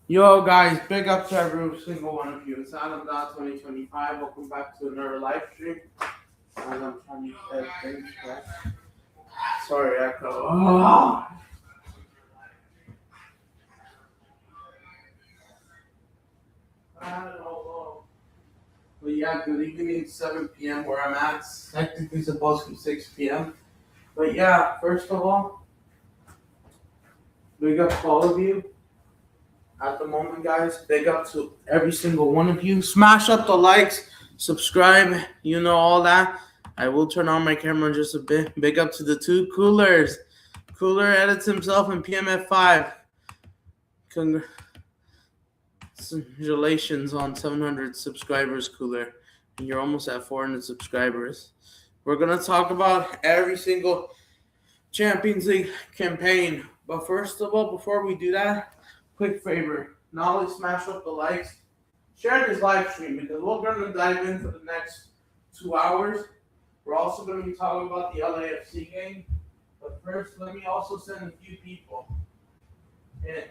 Yo, guys, big up to every single one of you. It's Adam Dot 2025. Welcome back to another live stream. As I'm trying to get things back. Sorry, Echo. Oh. But yeah, good evening, 7 p.m. where I'm at. Technically supposed to be 6 p.m. But yeah, first of all, big up to all of you. At the moment, guys, big up to every single one of you. Smash up the likes, subscribe, you know all that. I will turn on my camera just a bit. Big up to the two coolers. Cooler edits himself in PMF5. Congratulations on 700 subscribers, Cooler. And you're almost at 400 subscribers. We're going to talk about every single Champions League campaign. But first of all, before we do that, quick favor. Not only smash up the likes, share this live stream because we're going to dive in for the next 2 hours. We're also going to be talking about the LAFC game. But first, let me also send a few people in.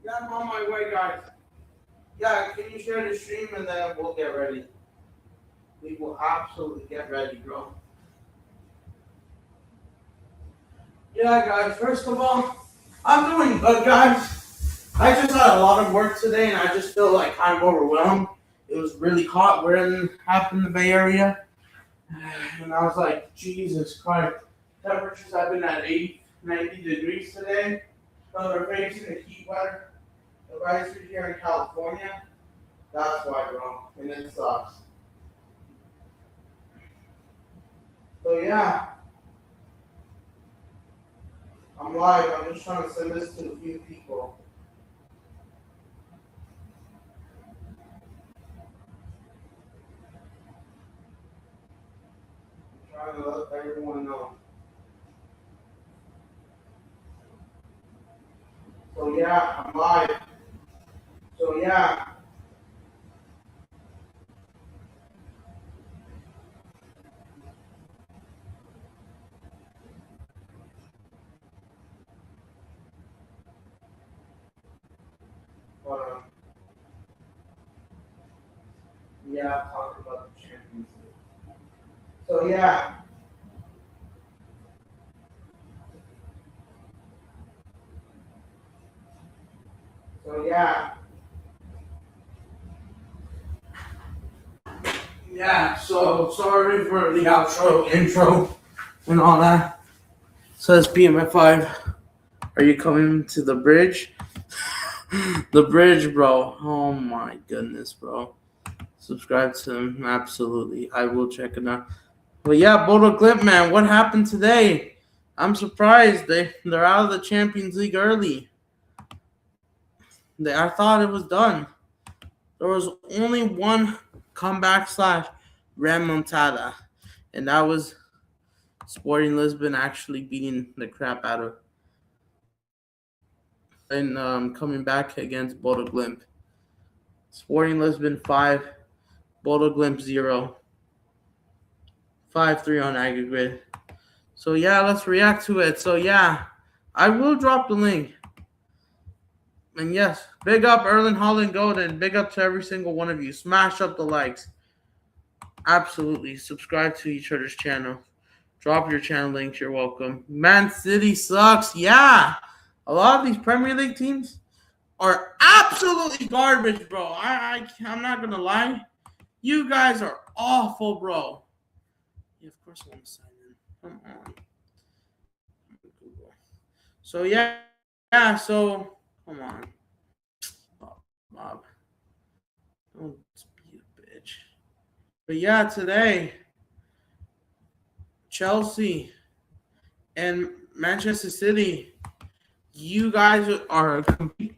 Yeah, I'm on my way, guys. Yeah, can you share the stream and then we'll get ready. We will absolutely get ready, bro. Yeah, guys, first of all, I'm doing good, guys. I just had a lot of work today and I just feel like I'm overwhelmed. It was really hot. We're half in the Bay Area. And I was like, Jesus Christ. Temperatures have been at 80, 90 degrees today. So they're facing the heat weather. The guys are here in California. That's why, bro. And it sucks. So, yeah. I'm live. I'm just trying to send this to a few people. I'm trying to let everyone know. So, yeah, I'm live. So, yeah. Yeah, talking about the Champions League. So, yeah. So, yeah. Yeah, so sorry for the intro, and all that. Says PMF5. Are you coming to the bridge? The bridge, bro. Oh my goodness, bro. Subscribe to him. Absolutely. I will check it out. But yeah, Bodo Glimt, man, what happened today? I'm surprised. They're out of the Champions League early. I thought it was done. There was only one comeback / remontada, and that was Sporting Lisbon actually beating the crap out of and coming back against Bodo Glimt. Sporting Lisbon 5, Bodo Glimt 0. 5-3 on aggregate. So yeah, let's react to it. So yeah, I will drop the link. And yes, big up Erling Haaland Golden. Big up to every single one of you. Smash up the likes. Absolutely. Subscribe to each other's channel. Drop your channel links. You're welcome. Man City sucks. Yeah. A lot of these Premier League teams are absolutely garbage, bro. I'm not going to lie. You guys are awful, bro. Yeah, of course I want to sign in. Come on. Google. So, yeah. Yeah, so, come on. Bob. Don't be a bitch. But yeah, today, Chelsea and Manchester City, you guys are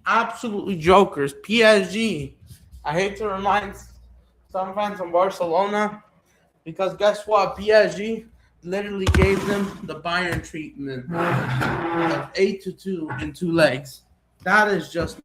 absolutely jokers. PSG, I hate to remind some fans from Barcelona, because guess what? PSG literally gave them the Bayern treatment of 8-2 in 2 legs. That is just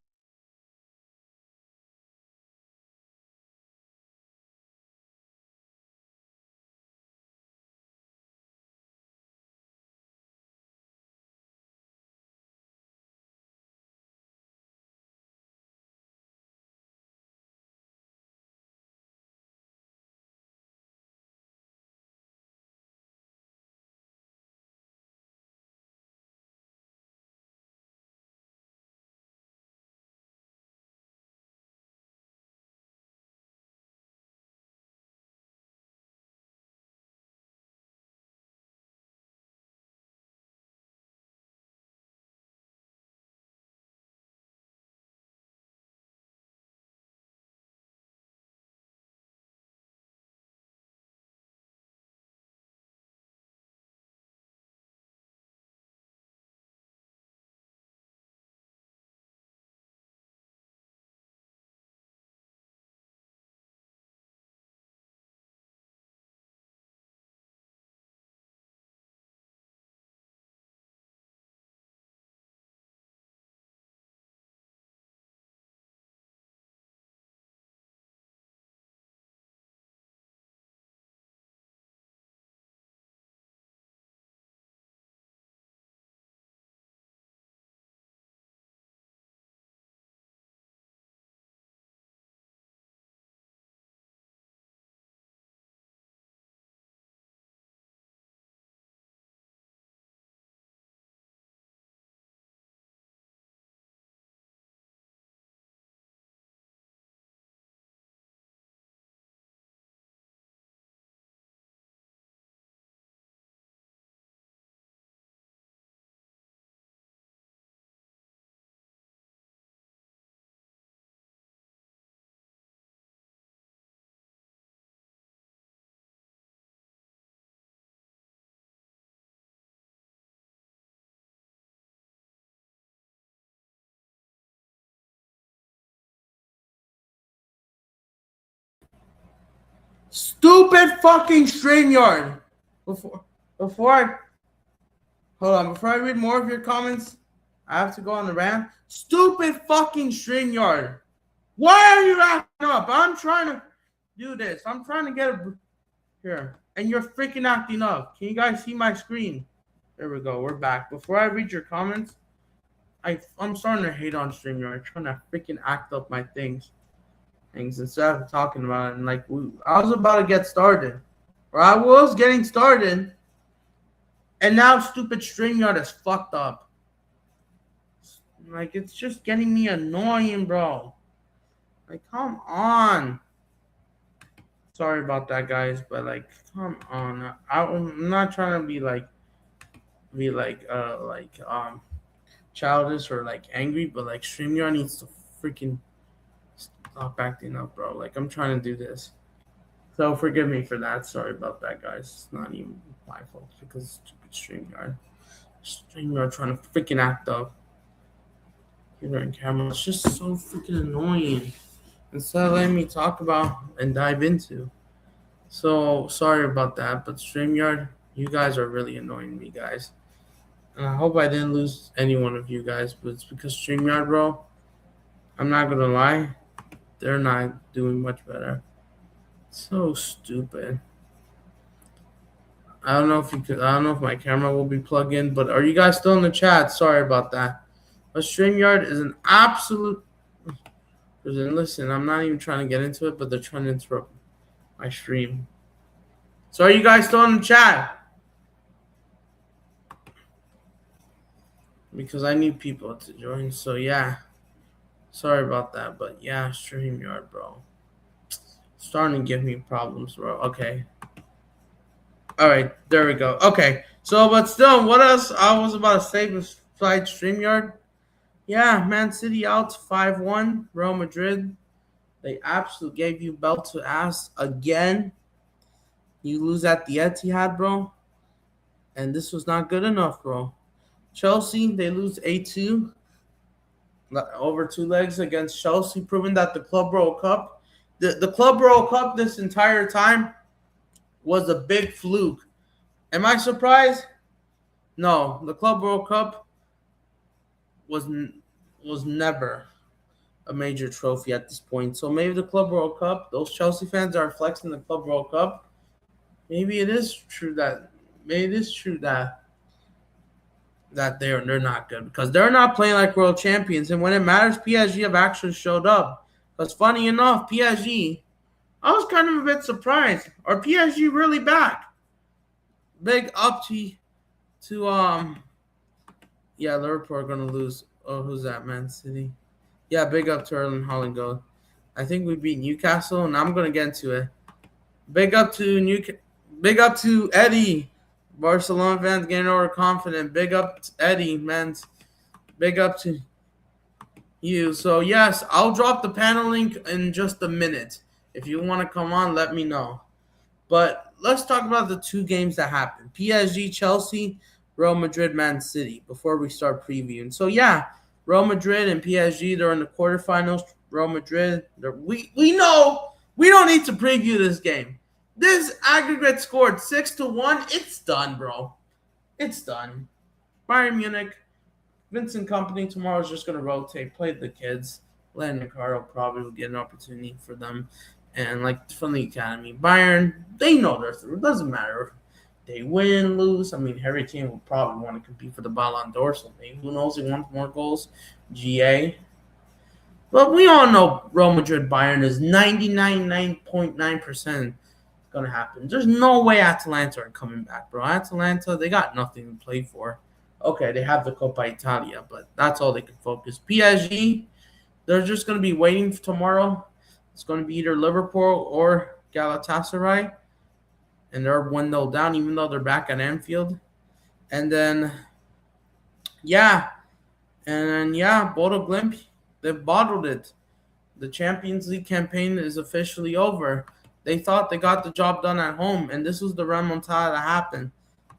stupid fucking StreamYard. Before I hold on, before I read more of your comments, I have to go on the rant. Stupid fucking StreamYard. Why are you acting up? I'm trying to do this. I'm trying to get a here, and you're freaking acting up. Can you guys see my screen? There we go. We're back. Before I read your comments, I'm starting to hate on StreamYard. Trying to freaking act up my things instead of talking about it. And like I was about to get started, or I was getting started, and now stupid StreamYard is fucked up. Like it's just getting me annoying, bro. Like come on. Sorry about that, guys, but like come on. I'm not trying to be childish or like angry, but like StreamYard needs to freaking stop acting up, bro. Like I'm trying to do this. So forgive me for that. Sorry about that, guys. It's not even my fault because stupid StreamYard. StreamYard trying to freaking act up. Here on camera. It's just so freaking annoying. Instead of letting me talk about and dive into. So sorry about that, but StreamYard, you guys are really annoying me, guys. And I hope I didn't lose any one of you guys, but it's because StreamYard, bro, I'm not gonna lie, they're not doing much better. So stupid. I don't know if my camera will be plugged in, but are you guys still in the chat? Sorry about that. But StreamYard is an absolute. Listen, I'm not even trying to get into it, but they're trying to interrupt my stream. So are you guys still in the chat? Because I need people to join. So yeah. Sorry about that, but yeah, StreamYard, bro. Starting to give me problems, bro. Okay. All right, there we go. Okay. So, but still, what else I was about to say besides StreamYard? Yeah, Man City out 5-1. Real Madrid. They absolutely gave you belt to ass again. You lose at the Etihad, bro. And this was not good enough, bro. Chelsea, they lose 8-2 over 2 legs against Chelsea, proving that the Club World Cup The Club World Cup this entire time was a big fluke. Am I surprised? No, the Club World Cup was was never a major trophy at this point. So maybe the Club World Cup, those Chelsea fans are flexing the Club World Cup. Maybe it is true that they're not good because they're not playing like world champions. And when it matters, PSG have actually showed up. Because funny enough, PSG, I was kind of a bit surprised. Are PSG really back? Big up to yeah, Liverpool are gonna lose. Oh, who's that? Man City. Yeah, big up to Erling Haaland goal. I think we beat Newcastle, and I'm gonna get into it. Big up to Big up to Eddie. Barcelona fans getting overconfident. Big up to Eddie, man. Big up to you. So yes, I'll drop the panel link in just a minute. If you want to come on, let me know. But let's talk about the two games that happened. PSG, Chelsea, Real Madrid, Man City, before we start previewing. So yeah, Real Madrid and PSG, they're in the quarterfinals. Real Madrid, we know we don't need to preview this game. This aggregate scored 6-1. It's done, bro. It's done. Bayern Munich, Vincent Company tomorrow is just going to rotate, play the kids. Landon Carter probably will get an opportunity for them. And like from the academy, Bayern, they know they're through. It doesn't matter if they win, lose. I mean, Harry Kane will probably want to compete for the Ballon d'Or. So maybe who knows? He wants more goals. GA. But we all know Real Madrid Bayern is 99.9% going to happen. There's no way Atalanta are coming back, bro. Atalanta, they got nothing to play for. Okay, they have the Coppa Italia, but that's all they can focus. PSG, they're just going to be waiting for tomorrow. It's going to be either Liverpool or Galatasaray, and they're 1-0 down, even though they're back at Anfield. And then, Bodo Glimt, they've bottled it. The Champions League campaign is officially over. They thought they got the job done at home, and this was the remontada that happened.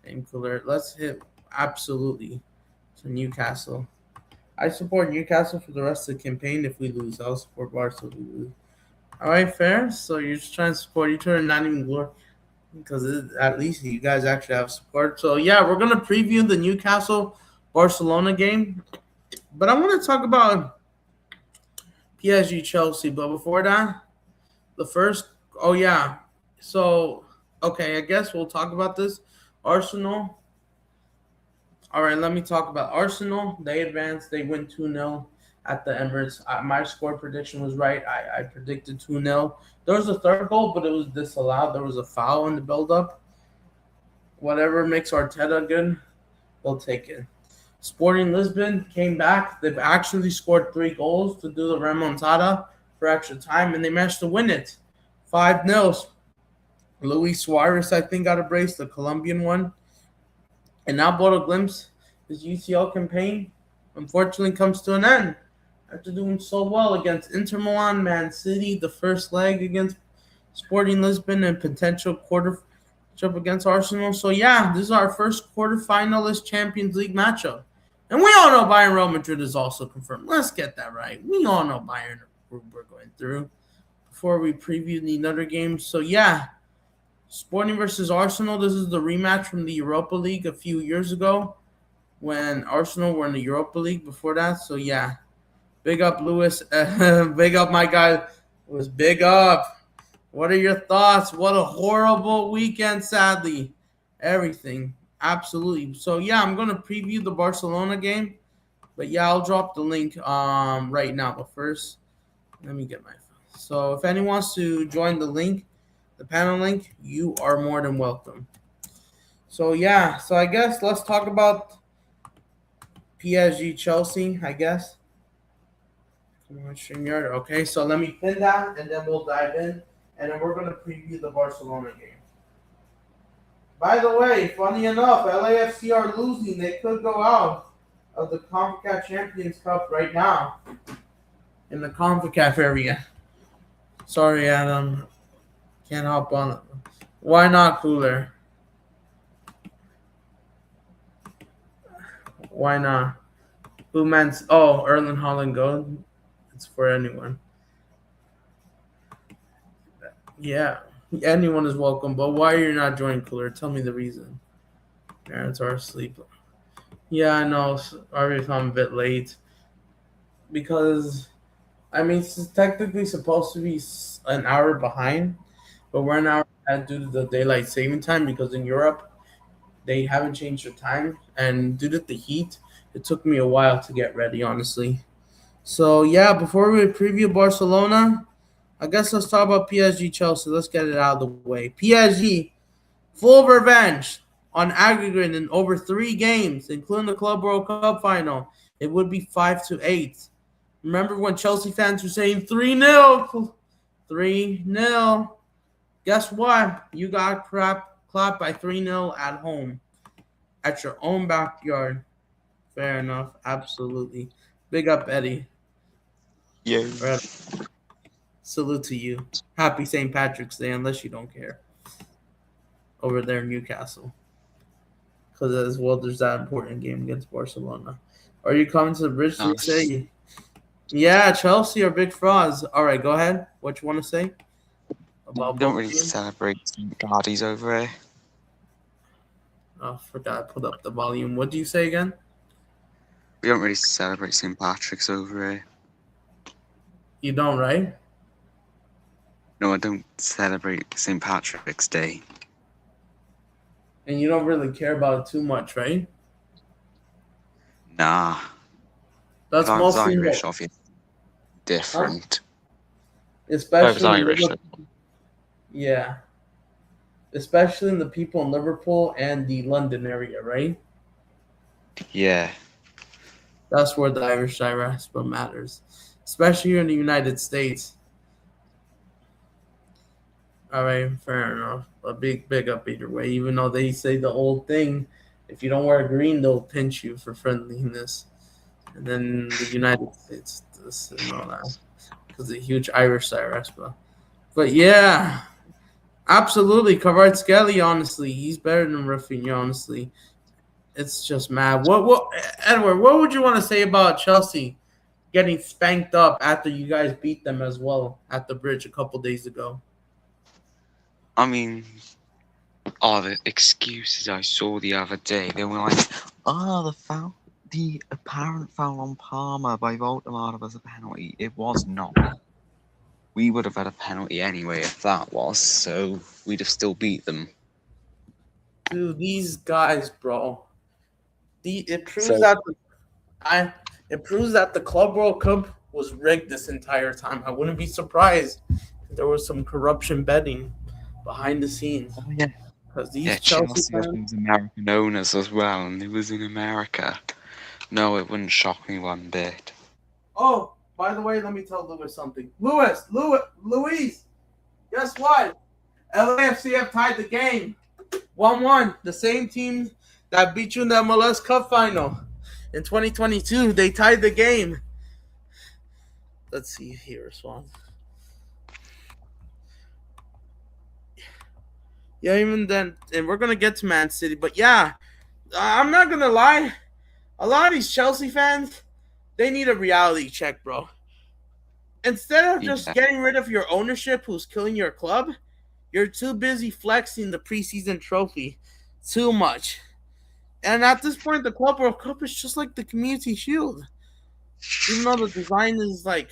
And cooler, let's hit absolutely to Newcastle. I support Newcastle for the rest of the campaign. If we lose, I'll support Barca if we lose. All right, fair. So you're just trying to support each other and not even glory, because at least you guys actually have support. So yeah, we're gonna preview the Newcastle Barcelona game, but I want to talk about PSG Chelsea. But before that, the first. Oh yeah. So okay, I guess we'll talk about this. Arsenal. All right, let me talk about Arsenal. They advanced. They win 2-0 at the Emirates. My score prediction was right. I predicted 2-0. There was a third goal, but it was disallowed. There was a foul in the build-up. Whatever makes Arteta good, they'll take it. Sporting Lisbon came back. They've actually scored 3 goals to do the remontada for extra time, and they managed to win it. 5-0. Luis Suarez, I think, got a brace, the Colombian one. And now Bodo Glimt's his UCL campaign, unfortunately, comes to an end after doing so well against Inter Milan, Man City, the first leg against Sporting Lisbon, and potential quarter matchup against Arsenal. So, yeah, this is our first quarterfinalist Champions League matchup. And we all know Bayern Real Madrid is also confirmed. Let's get that right. We all know Bayern we're going through before we preview the other games. So, yeah. Sporting versus Arsenal. This is the rematch from the Europa League a few years ago when Arsenal were in the Europa League before that. So, yeah. Big up, Lewis. Big up, my guy. Lewis, big up. What are your thoughts? What a horrible weekend, sadly. Everything. Absolutely. So, yeah, I'm going to preview the Barcelona game. But, yeah, I'll drop the link right now. But first, let me get my phone. So, if anyone wants to join the link, the panel link, you are more than welcome. So, yeah. So, I guess let's talk about PSG Chelsea, I guess. Come on, StreamYard. Okay, so let me pin that, and then we'll dive in. And then we're going to preview the Barcelona game. By the way, funny enough, LAFC are losing. They could go out of the CONCACAF Champions Cup right now in the CONCACAF area. Sorry, Adam. Can't hop on it. Why not, Cooler? Why not? Who meant? Oh, Erling Haaland go. It's for anyone. Yeah, anyone is welcome. But why are you not joining Cooler? Tell me the reason. Parents are asleep. Yeah, I know. Sorry if I'm a bit late because I mean it's technically supposed to be an hour behind, but we're an hour ahead due to the daylight saving time because in Europe they haven't changed the time, and due to the heat, it took me a while to get ready, honestly. So yeah, before we preview Barcelona, I guess let's talk about PSG Chelsea. Let's get it out of the way. PSG full revenge on aggregate in over 3 games, including the Club World Cup final. It would be 5-8. Remember when Chelsea fans were saying 3-0? 3-0. Guess what? You got clapped by 3-0 at home, at your own backyard. Fair enough. Absolutely. Big up, Eddie. Yo. Right. Salute to you. Happy St. Patrick's Day, unless you don't care. Over there in Newcastle. Because as well, there's that important game against Barcelona. Are you coming to the bridge to Nice. say, yeah, Chelsea are big frauds? All right, go ahead. What you want to say We about don't both really teams? celebrate St. Gardies over here. Oh, forgot I put up the volume. What do you say again? We don't really celebrate St. Patrick's over here. You don't, right? No, I don't celebrate St. Patrick's Day. And you don't really care about it too much, right? Nah. If That's I was mostly Irish, what, obviously huh? different. If I was Especially in Irish, Liverpool. Yeah, especially in the people in Liverpool and the London area, right? yeah. That's where the Irish diaspora matters, especially here in the United States. All right, fair enough. A big up either way. Even though they say the old thing, if you don't wear green, they'll pinch you for friendliness. And then the United States, this and all that, because the huge Irish diaspora. But yeah, absolutely, Kvaratskhelia. Honestly, he's better than Rafinha. Honestly, it's just mad. What Edward? What would you want to say about Chelsea getting spanked up after you guys beat them as well at the bridge a couple days ago? I mean, all the excuses I saw the other day, they were like, oh, the apparent foul on Palmer by Voldemort was a penalty. It was not. We would have had a penalty anyway if that was, so we'd have still beat them. Dude, these guys, bro. It proves So, that I it proves that the Club World Cup was rigged this entire time. I wouldn't be surprised if there was some corruption betting behind the scenes oh yeah. because Yeah, these Chelsea Chelsea have fans. those American owners as well, and it was in America. No, it wouldn't shock me one bit. Oh, by the way, let me tell Lewis something. Luis, guess what? LAFC tied the game, 1-1. The same team that beat you in the MLS Cup final in 2022. They tied the game. Let's see if he responds. Yeah, even then, and we're gonna get to Man City, but yeah, I'm not gonna lie. A lot of these Chelsea fans, they need a reality check, bro. Instead of just Yeah. getting rid of your ownership, who's killing your club, you're too busy flexing the preseason trophy too much. And at this point, the Club World Cup is just like the Community Shield. Even though the design is like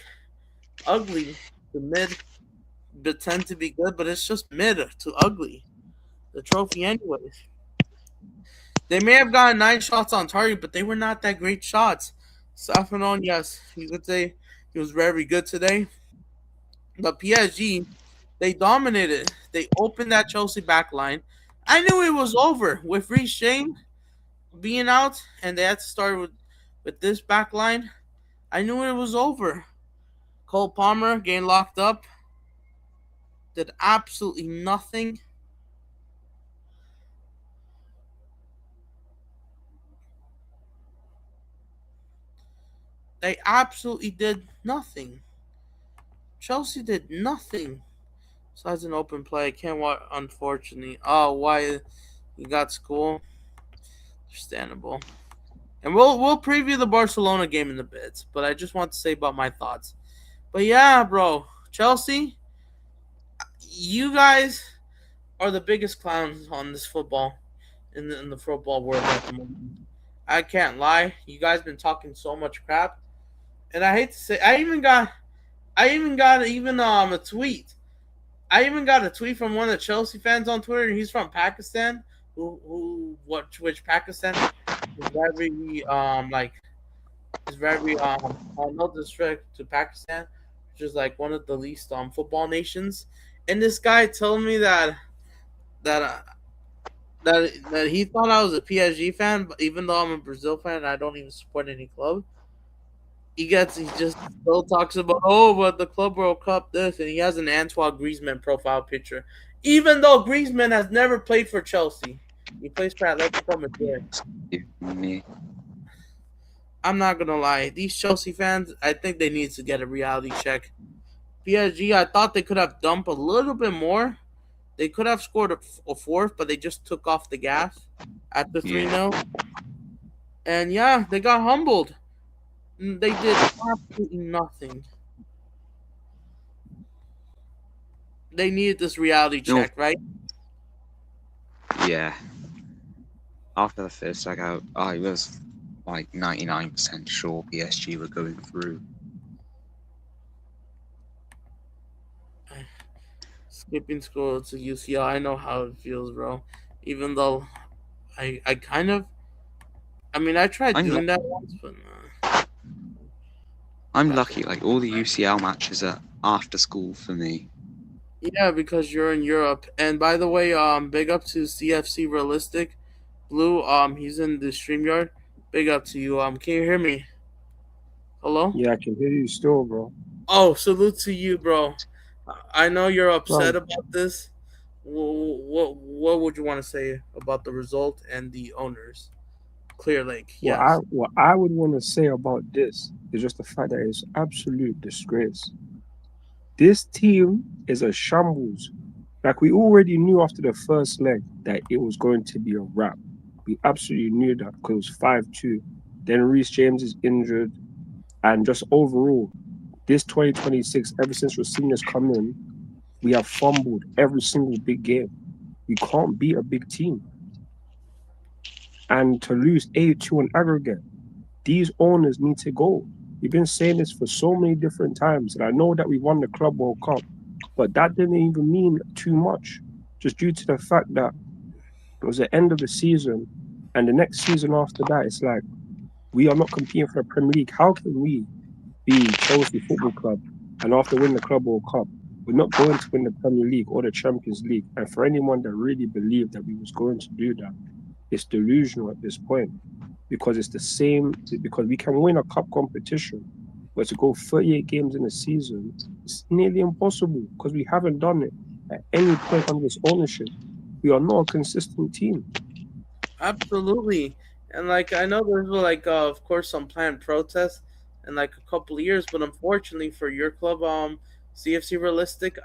ugly, the mid pretend to be good, but it's just mid to ugly. The trophy, anyways. They may have gotten 9 shots on target, but they were not that great shots. Safanon, yes, you could say he was very good today. But PSG, they dominated. They opened that Chelsea back line. I knew it was over with Reece James being out, and they had to start with this back line. I knew it was over. Cole Palmer getting locked up, did absolutely nothing. They absolutely did nothing. Chelsea did nothing besides an open play. I can't watch, unfortunately. Oh, why you got school? Understandable. And we'll preview the Barcelona game in a bit, but I just want to say about my thoughts. But yeah, bro, Chelsea, you guys are the biggest clowns on this football in the football world at the moment. I can't lie. You guys been talking so much crap, and I hate to say, I even got a tweet. I even got a tweet from one of the Chelsea fans on Twitter. He's from Pakistan, which Pakistan is very no disrespect to Pakistan, which is like one of the least football nations. And this guy told me that that he thought I was a PSG fan, but even though I'm a Brazil fan, I don't even support any club. He just still talks about, oh, but the Club World Cup this, and he has an Antoine Griezmann profile picture, even though Griezmann has never played for Chelsea. He plays for Atletico Madrid. Me. I'm not gonna lie, these Chelsea fans, I think they need to get a reality check. PSG, I thought they could have dumped a little bit more. They could have scored a fourth, but they just took off the gas at the 3-0. And yeah, they got humbled. They did absolutely nothing. They needed this reality check, right? Yeah. After the first leg out, I was like 99% sure PSG were going through. Skipping school to UCL, I know how it feels, bro. Even though I kind of, I mean, I tried doing that once, but I'm lucky. Like all the UCL matches are after school for me. yeah, because you're in Europe. And by the way, big up to CFC Realistic Blue. He's in the StreamYard. Big up to you. Can you hear me? Hello? Yeah, I can hear you still, bro. Oh, salute to you, bro. I know you're upset Bro, about this. What would you want to say about the result and the owners? Clear Lake, yes. what I would want to say about this is just the fact that it's absolute disgrace. This team is a shambles. Like we already knew after the first leg that it was going to be a wrap. We absolutely knew that because it was 5-2. Then Reece James is injured, and just overall, this 2026, ever since Rosinia's come in, we have fumbled every single big game. We can't beat a big team. And to lose 8-2 on aggregate, these owners need to go. We've been saying this for so many different times, and I know that we won the Club World Cup, but that didn't even mean too much, just due to the fact that it was the end of the season, and the next season after that, it's like we are not competing for the Premier League. How can we be Chelsea Football Club and after winning the Club World Cup, we're not going to win the Premier League or the Champions League? And for anyone that really believed that we was going to do that, it's delusional at this point. Because it's the same, because we can win a cup competition, but to go 38 games in a season, it's nearly impossible because we haven't done it at any point under this ownership. We are not a consistent team. Absolutely. And like I know there's of course some planned protests in like a couple of years, but unfortunately for your club, CFC Realistic,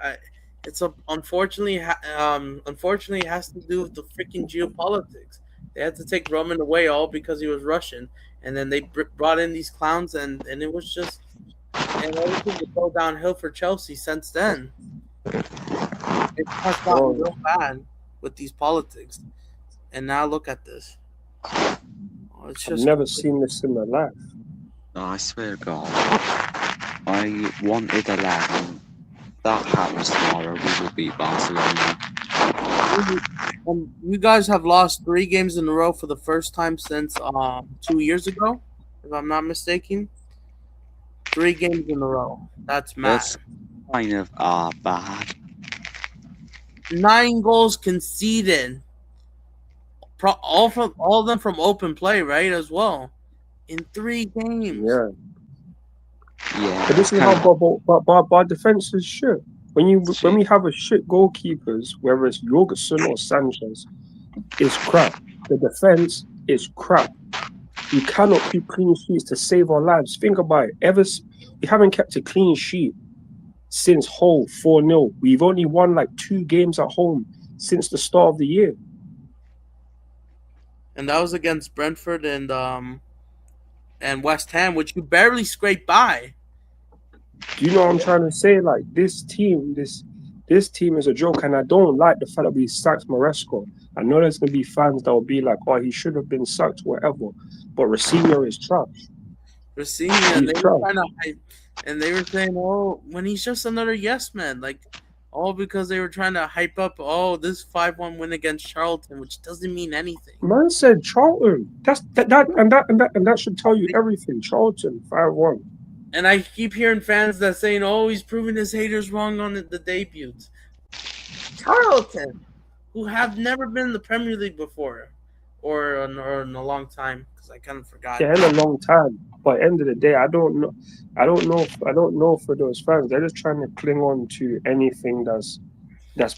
unfortunately it has to do with the freaking geopolitics. They had to take Roman away all because he was Russian, and then they brought in these clowns, and it was just, and everything would go downhill for Chelsea since then. It has gotten real bad with these politics, and now look at this. Oh, it's I've just never seen this in my life. No, I swear to God, I wanted 11. That happens tomorrow. We will beat Barcelona. You guys have lost 3 games in a row for the first time since 2 years ago, if I'm not mistaken. 3 games in a row. That's mad. That's kind of bad. 9 goals conceded. All of them from open play, right? As well, in 3 games. Yeah. Yeah. But this is how our defense is shit. When we have a shit goalkeepers, whether it's Jorgensen or Sanchez, it's crap. The defense is crap. We cannot keep clean sheets to save our lives. Think about it. We haven't kept a clean sheet since Hull 4-0. We've only won like 2 games at home since the start of the year. And that was against Brentford and West Ham, which you barely scraped by. Do you know what I'm trying to say? Like this team, This team is a joke, and I don't like the fact that we sacked Maresco. I know there's gonna be fans that will be like, "Oh, he should have been sacked, whatever." But Rosenior is trash. Racine, and He's they were trash. trying to hype, and they were saying, "Oh, when he's just another yes man," like all because they were trying to hype up, "Oh, this 5-1 win against Charlton," which doesn't mean anything. Man said Charlton. That should tell you everything. Charlton 5-1. And I keep hearing fans that saying, "Oh, he's proving his haters wrong on the debuts." Charlton, who have never been in the Premier League before, or in a long time, because I kind of forgot. Yeah, in a long time. But end of the day, I don't know. I don't know for those fans. They're just trying to cling on to anything that's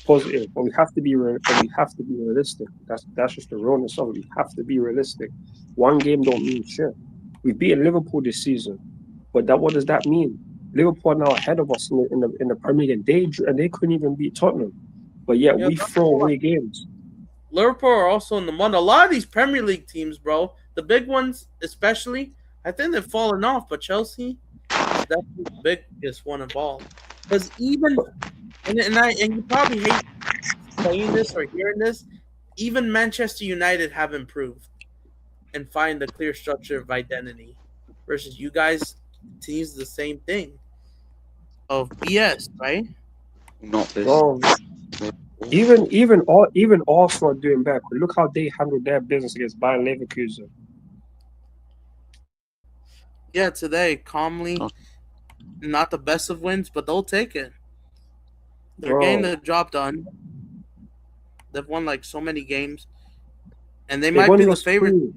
positive. But we have to be realistic. That's just the realness of it. We have to be realistic. One game don't mean shit. We've beaten Liverpool this season, but what does that mean? Liverpool are now ahead of us in the Premier League. They couldn't even beat Tottenham, but yet Yeah, we throw away games. Liverpool are also in the mud. A lot of these Premier League teams, bro, the big ones especially, I think they've fallen off. But Chelsea is definitely the biggest one of all. Because even and you probably hate saying this or hearing this, even Manchester United have improved and find a clear structure of identity, versus you guys continues the same thing of BS, right? Not this. Bro, even Arsenal are doing better. Look how they handled their business against Bayern Leverkusen. Yeah, today calmly, Oh. not the best of wins, but they'll take it. They're getting Bro, the job done. They've won like so many games, and they they've might be only the lost favorite. 2.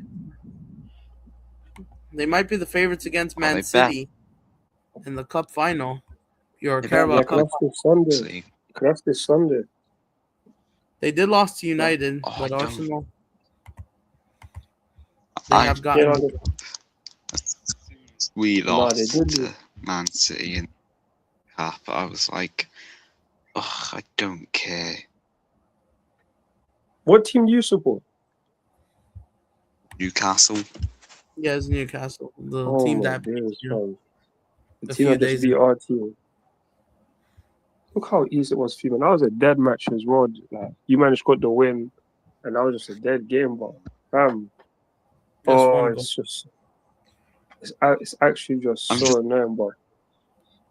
They might be the favorites against Oh, Man they bet. City in the cup final. Your They Carabao Yeah, bet Cup. that's this Sunday. See, That's this Sunday. They did lost to United, Oh, but I don't- Arsenal they I have Yeah, gotten. no, we they lost did. to Man City in Cup. I was like, oh, I don't care. What team do you support? Newcastle. Yeah, it's Newcastle, the Oh team my that days, man. The a team few that just days beat ago. our team. Look how easy it was for me. That was a dead match as well. Like you managed to get the win, and that was just a dead game. But Just one goal. it's just it's actually just I'm so just- annoying. But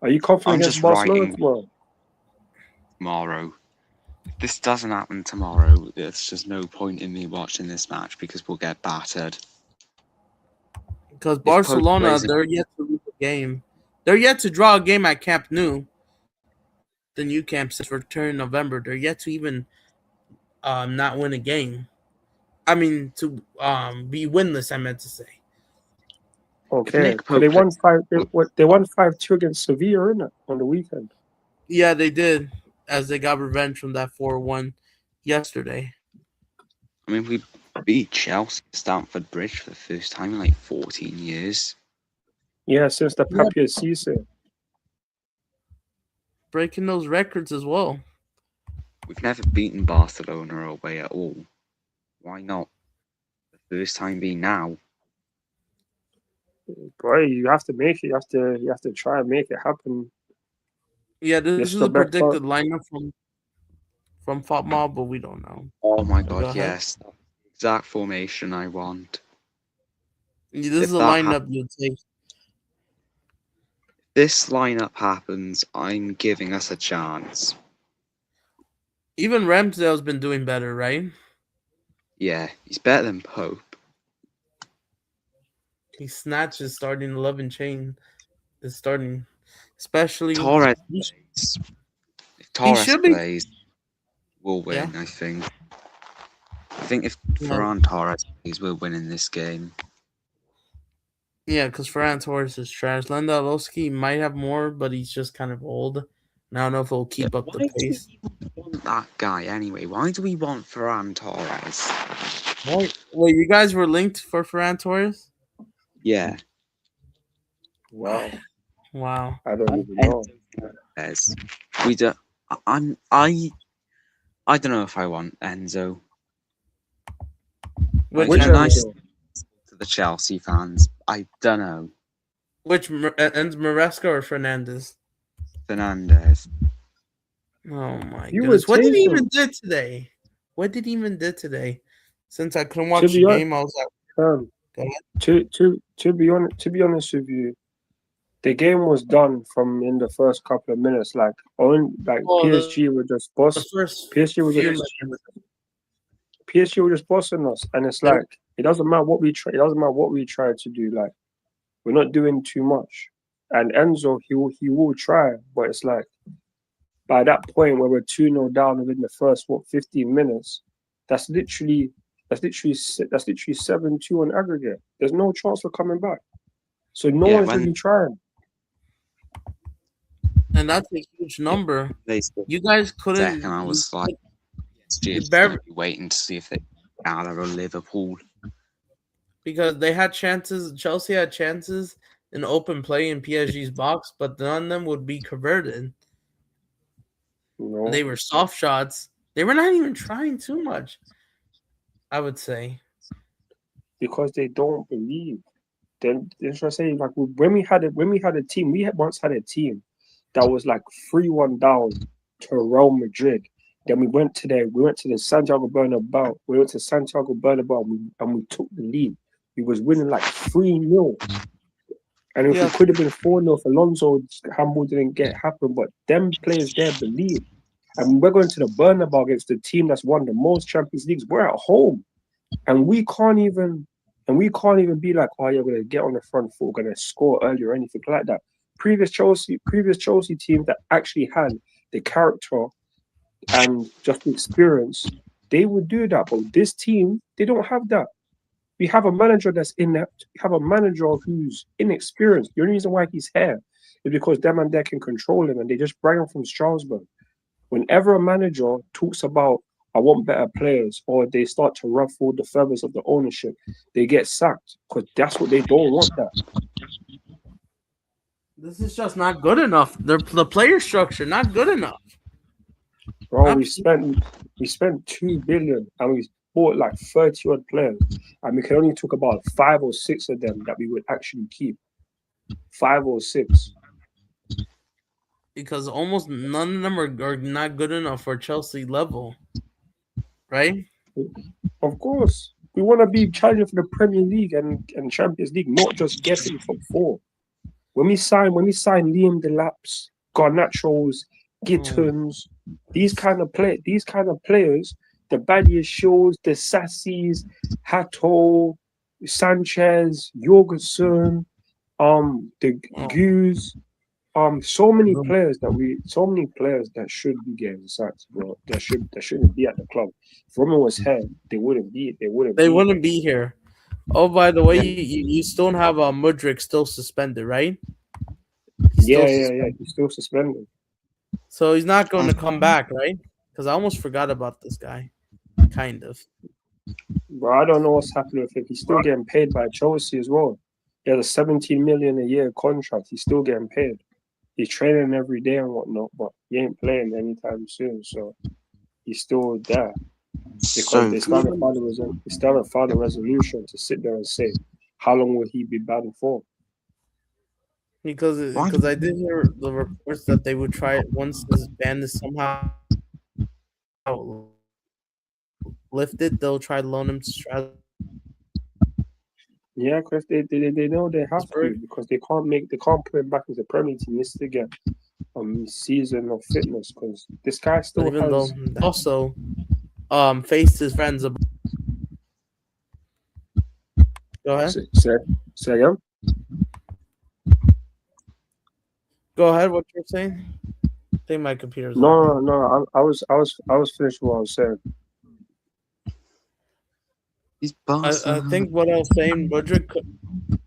are you confident I'm against just Barcelona writing tomorrow? tomorrow. If this doesn't happen tomorrow, there's just no point in me watching this match because we'll get battered. Because If Barcelona, plays they're yet to lose a game. They're yet to draw a game at Camp Nou, the new camp since return in November. They're yet to even not win a game. I mean, to be winless. I meant to say. Okay, Nick because they Pope won plays, they won 5-2 against Sevilla, innit, on the weekend. Yeah, they did, as they got revenge from that 4-1 yesterday. I mean, we beat Chelsea at Stamford Bridge for the first time in like 14 years. Yeah, since the Yeah. PSG. Breaking those records as well. We've never beaten Barcelona away at all. Why not? The first time being now. Boy, you have to make it. You have to try and make it happen. Yeah, this This is is the a best part. predicted lineup from Fatma, but we don't know. Oh my Go god, ahead. yes. That's the exact formation I want. This If is a that lineup you take. This lineup happens, I'm giving us a chance. Even Ramsdale's been doing better, right? Yeah, he's better than Pope. He snatches starting 11 chain is starting, especially Torres plays. If Torres should be- plays, we'll win, Yeah. I think. I think if Yeah. Ferran Torres plays, we're winning this game. Yeah, because Ferran Torres is trash. Lewandowski might have more, but he's just kind of old. And I don't know if he'll keep up the Why do pace. we want that guy anyway? Why do we want Ferran Torres? Wait, you guys were linked for Ferran Torres? Yeah. Wow, Wow. I don't even know. Torres. We do, I don't know if I want Enzo. Which Which Enzo? Nice Enzo? to the Chelsea fans. I don't know. Which Maresca or Fernandez? Fernandez. Oh my You goodness! would What did take he him. even did today? What did he even did today? Since I couldn't To watch the be honest, game, I was like, um, go ahead. to be honest with you, the game was done from in the first couple of minutes. Like Oh, PSG were just the boss. first PSG were few just minutes. PSG were just bossing us, and it's They like it doesn't matter what we try. It doesn't matter what we try to do. Like we're not doing too much. And Enzo, he will try, but it's like by that point where we're 2-0 down within the first 15 minutes, that's literally that's literally 7-2 on aggregate. There's no chance for coming back. So no Yeah, one's when really trying. and that's a huge number. they scored You guys second, couldn't. I was like, PSG You is going barely to be waiting to see if they out of Liverpool. because they had chances. Chelsea had chances in open play in PSG's box, but none of them would be converted. You And know, they were soft shots. They were not even trying too much, I would say. because they don't believe. Then that's what I say. Like when we had a team, once had a team that was like 3-1 down to Real Madrid. Then we went to the Santiago Bernabeu. We went to Santiago Bernabeu and we took the lead. We was winning like 3-0. And if Yeah, it could have been 4-0 if Alonso handball didn't get happen, but them players there believe. And we're going to the Bernabeu against the team that's won the most Champions Leagues. We're at home. And we can't even be like, oh yeah, we're gonna get on the front foot, we're gonna score early or anything like that. Previous Chelsea teams that actually had the character and just the experience, they would do that. But this team, they don't have that. We have a manager that's inept. We have a manager who's inexperienced. The only reason why he's here is because them and they can control him and they just bring him from Strasbourg. Whenever a manager talks about I want better players, or they start to ruffle the feathers of the ownership, they get sacked because that's what they don't want. That this is just not good enough. The player structure not good enough. bro, Not, we spent 2 billion and we bought like 30 odd players, and we can only talk about 5 or 6 of them that we would actually keep. 5 or 6. because almost none of them are not good enough for Chelsea level, right? Of course, we want to be challenging for the Premier League and Champions League, not just getting top 4. When we sign Liam Delap's, Garnacho's, Gittins, these kind of players, the Badia Shaws, the Sassis, Hato, Sanchez, Jorgensen, the Oh, Goose, so many players that should be getting sacked, bro. That shouldn't be at the club. If Roman was here, they wouldn't be. they wouldn't be here. Oh, by the way, Yeah, you still have Mudryk still suspended, right? He's yeah, still yeah, yeah. suspended, He's still suspended. so he's not going to come back, right? Because I almost forgot about this guy, kind of. But I don't know what's happening with him. He's still getting paid by Chelsea as well. He has a 17 million a year contract. He's still getting paid. He's training every day and whatnot, but he ain't playing anytime soon. So he's still there because So they started find a resolution to sit there and say how long will he be banned for? why? Because I did hear the reports that they would try it once this ban is somehow lifted. They'll try to loan him to Yeah, because they know they have to Strasbourg. because they can't put him back into the Premier Team. He needs to get season of fitness because this guy But still even though has. also faced his friends. Go ahead. Say again. Go ahead. What you're saying? I think my computer's No, open. no. I was finished what I was saying. He's I Barcelona. think what I was saying, Mudryk,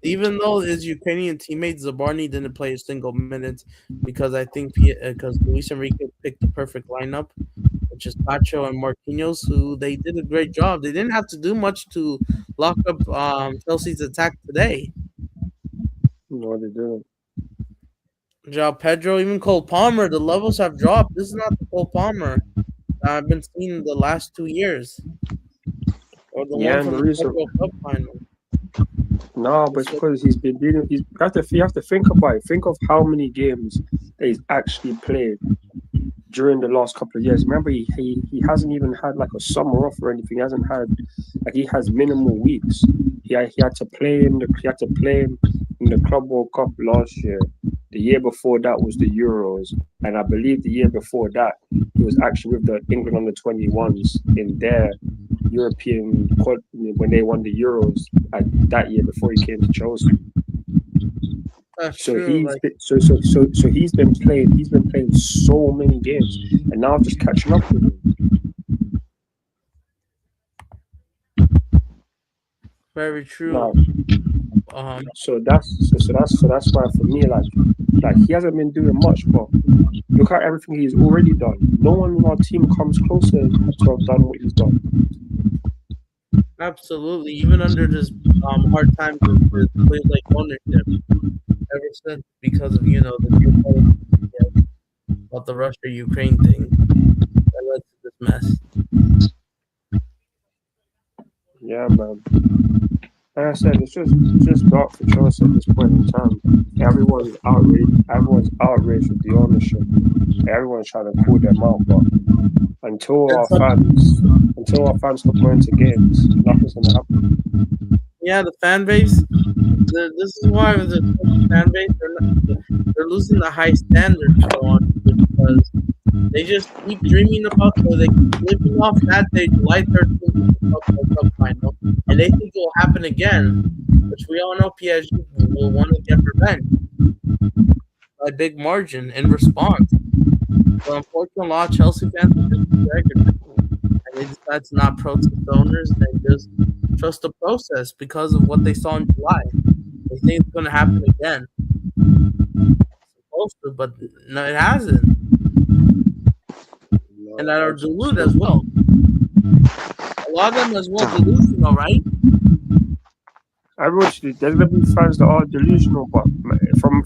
even though his Ukrainian teammate Zabarny didn't play a single minute, because I think because Luis Enrique picked the perfect lineup, which is Pacho and Marquinhos, who they did a great job. They didn't have to do much to lock up Chelsea's attack today. No, they didn't. João Pedro, even Cole Palmer, the levels have dropped. This is not the Cole Palmer I've been seeing the last 2 years, or the Yeah, one and from the the reason. World Cup final. No, but it's because he's been dealing. You have to think about it. Think of how many games that he's actually played during the last couple of years. Remember, he hasn't even had like a summer off or anything. He hasn't had like he has minimal weeks. He had to play him. He had to play him in the Club World Cup last year. The year before that was the Euros, and I believe the year before that he was actually with the England under 21s in their European when they won the Euros that year before he came to Chelsea. That's So true. he's been, so he's been playing. He's been playing so many games, and now I'm just catching up with him. Very true. Now, so that's why for me, like he hasn't been doing much, but look at everything he's already done. No one in our team comes closer to have done what he's done. Absolutely. Even under this hard times with players like ownership, ever since because of the geopolitics about the Russia-Ukraine thing that led to this mess. Yeah, man. Like I said, it's just dark for Chelsea at this point in time. Everyone's outraged with the ownership. Everyone's trying to call them out, but until our fans stop going to games, nothing's gonna happen. Yeah, the fan base. This is why the fan base they're losing the high standards on because they just keep dreaming about they keep living off that day, July 13th, Cup final, and they think it will happen again, which we all know PSG will want to get revenge by big margin in response. But unfortunately, a lot of Chelsea fans are disrespected, and they decide to not protest the owners and just trust the process because of what they saw in July. They think it's going to happen again. It's supposed to, but no, it hasn't. And that are deluded as well. A lot of them as well delusional, right? There's gonna be fans that are delusional, but from a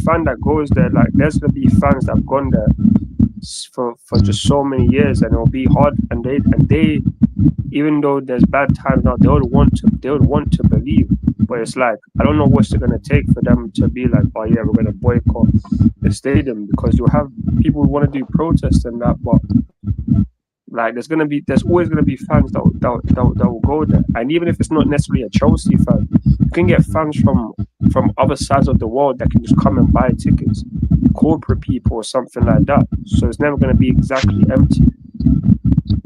fan that goes there, like there's gonna be fans that have gone there for just so many years, and it'll be hard. And they even though there's bad times now, they would want to believe. But it's like I don't know what's it gonna take for them to be like, oh yeah, we're gonna boycott the stadium, because you'll have people who want to do protests and that, but like there's always gonna be fans that will go there, and even if it's not necessarily a Chelsea fan, you can get fans from other sides of the world that can just come and buy tickets, corporate people or something like that. So it's never gonna be exactly empty.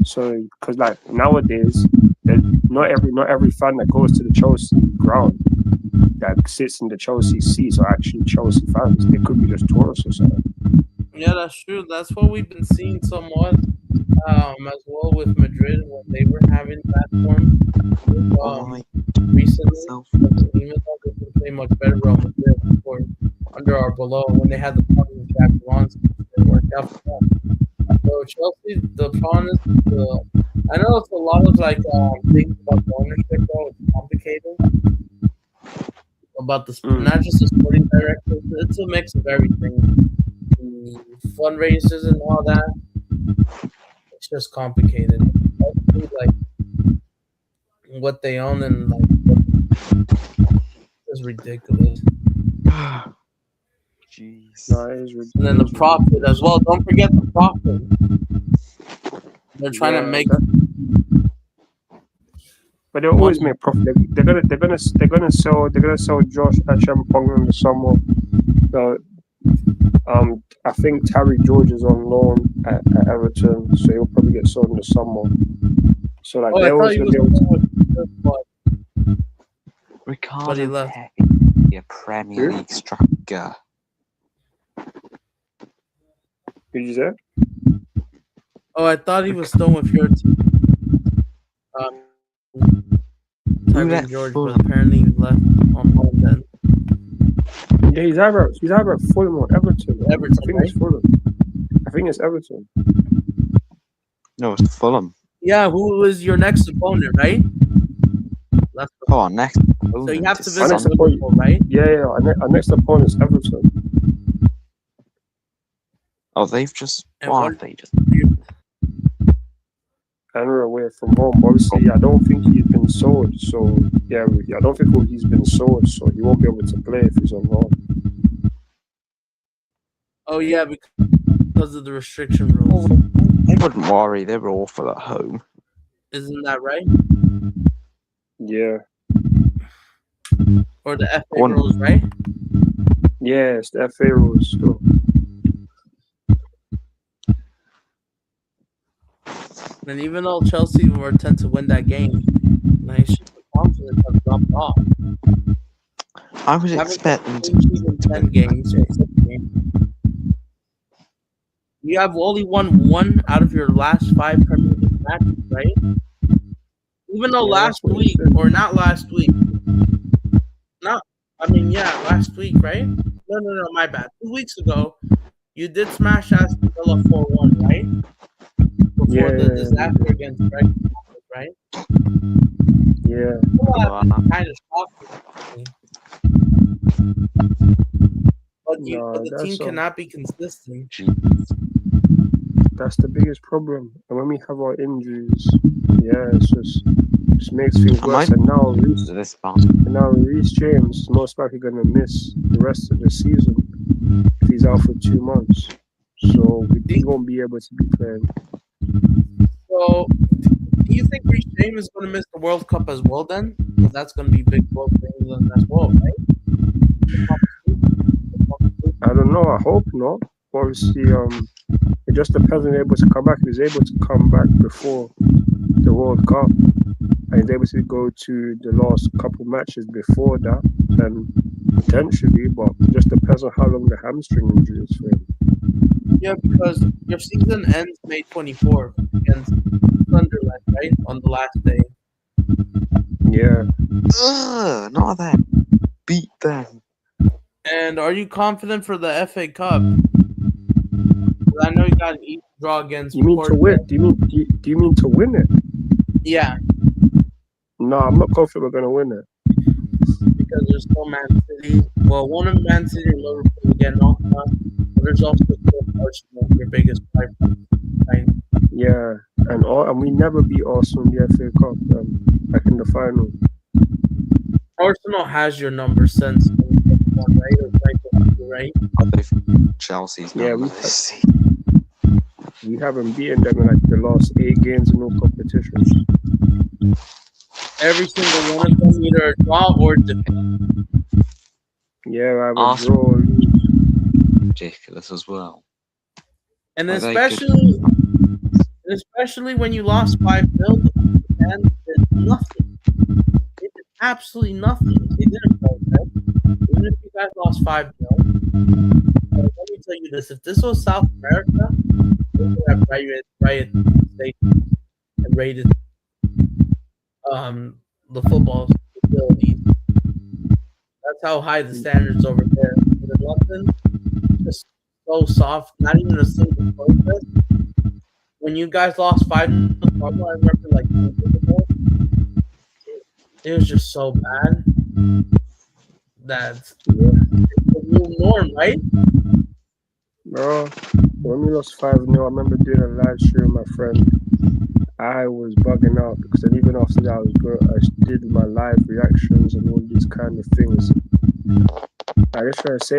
So because like nowadays, not every fan that goes to the Chelsea ground that sits in the Chelsea seats are actually Chelsea fans. They could be just tourists or something. Yeah, that's true. That's what we've been seeing somewhat as well with Madrid when they were having that form recently. Even though they've been playing much better Real Madrid before, under our below when they had the problem with Jack Alonso, it worked out for them. So Chelsea, the problem is I know it's a lot of like things about the ownership though. It's complicated. About not just the sporting director, it's a mix of everything. Fundraisers and all that. It's just complicated. Like what they own and like it's ridiculous. Jeez. No, it is ridiculous. And then the profit as well. Don't forget the profit. They're trying to make. But they'll always make profit. They're gonna sell Josh Achampong in the summer. I think Terry George is on loan at Everton, so he'll probably get sold in the summer. So like they always gonna be able to. Ricardo Peck, a Premier League striker. Did you say? Oh, I thought he was still with your team. Terry George, but apparently he left on loan then. Yeah, he's either at Fulham or Everton. I think it's Fulham. I think it's Everton. No, it's Fulham. Yeah, who was your next opponent, right? Our next opponent. So you have to visit Liverpool, right? Yeah. Our next opponent is Everton. Oh, they've just. Why have they just? And we're away from home. Obviously, I don't think he's been sold. So yeah, I don't think he's been sold. So he won't be able to play if he's on loan. Oh yeah, because of the restriction rules. They wouldn't worry. They were awful at home. Isn't that right? Yeah. Or the FA One- rules, right? Yeah, it's the FA rules still. And even though Chelsea were tend to win that game, like the confidence have dropped off. I was Haven't expecting clean sheet in 10 games or 6 games. You have only won 1 out of your last 5 Premier League matches, right? Even though Yeah, last that's what it week, said. or not last week, last week, right? No, my bad. 2 weeks ago, you did smash Aston Villa 4-1, right? Before the Yeah, disaster against Brighton, right? yeah. Kind of shocking. But No, the team cannot be consistent. that's the biggest problem. And when we have our injuries, yeah, it's just makes things worse. And now Reece James is most likely gonna miss the rest of the season if he's out for 2 months. So he won't be able to be playing. So, do you think Reece James is going to miss the World Cup as well then? Because that's going to be big for England as well, right? I don't know. I hope not. Obviously, it just depends on he's able to come back. If he's able to come back before the World Cup and he's able to go to the last couple matches before that, then potentially, but it just depends on how long the hamstring injury is for him. Yeah, because your season ends May 24th against Sunderland, right? On the last day. Yeah. Not that. Beat them. And are you confident for the FA Cup? I know you got an easy draw against. You mean to win? Do you mean to win it? Yeah. No, I'm not confident we're gonna win it. Because there's still Man City. Well, one of Man City and Liverpool again knocked out, but there's also still Arsenal, your biggest rival. Right? Yeah, and we never beat Arsenal in the FA Cup back in the final. Arsenal has your number since right? Or right? Chelsea's Yeah, number we haven't beaten them in like the last 8 games in all competitions. Every single one of them either a draw or defeat. Yeah, I have a Arsenal. draw. Ridiculous as well. And Like, especially when you lost 5-0, and did nothing. They did absolutely nothing. They didn't protest. Even if you guys lost 5-0. Let me tell you this: if this was South America, they would have riot stations and raided the football facilities. That's how high the standards over there. But in London, just so soft, not even a single protest. When you guys lost 5-0, I remember like 2 years ago, it was just so bad that it's the new norm, right? Bro, when we lost 5-0, I remember doing a live stream with my friend. I was bugging out because then even after that, I did my live reactions and all these kind of things. I just try to say,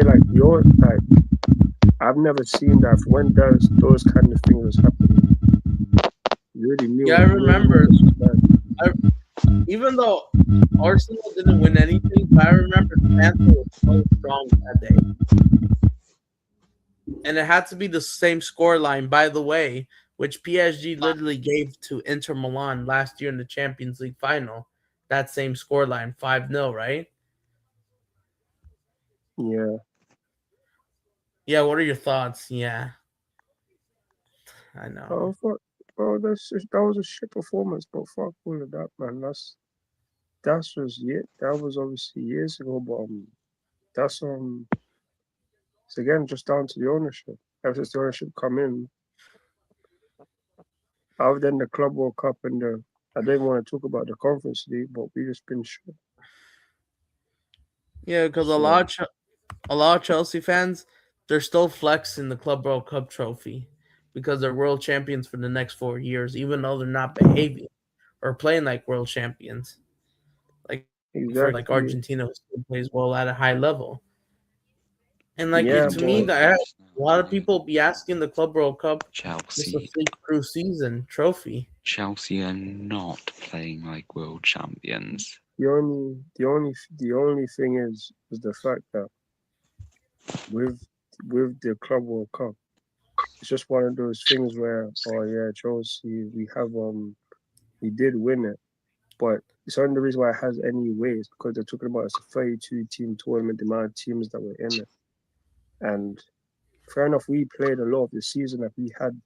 I've never seen that when those kind of things happening. Really new. Yeah, I remember. Even though Arsenal didn't win anything, but I remember the fans were so strong that day. And it had to be the same scoreline, by the way, which PSG literally gave to Inter Milan last year in the Champions League final. That same scoreline, 5-0, right? Yeah. Yeah, what are your thoughts? Yeah. I know. Oh, fuck. Bro, that was a shit performance, but fuck all of that, man. That was obviously years ago, but that's it's again just down to the ownership. Ever since the ownership come in, other than the Club World Cup and I don't even want to talk about the Conference League, but we just been shit. Yeah, because a lot of Chelsea fans, they're still flexing the Club World Cup trophy because they're world champions for the next 4 years, even though they're not behaving or playing like world champions. Like Exactly. Argentina still plays well at a high level. And like Yeah, to me, that A lot of people be asking the Club World Cup just a Chelsea. fake crew season trophy. Chelsea are not playing like world champions. The only thing is the fact that with the Club World Cup, it's just one of those things where, oh yeah, Chelsea, we did win it, but it's only the reason why it has any weight is because they're talking about it's a 32 team tournament, the amount of teams that were in it, and fair enough, we played a lot of the season that we had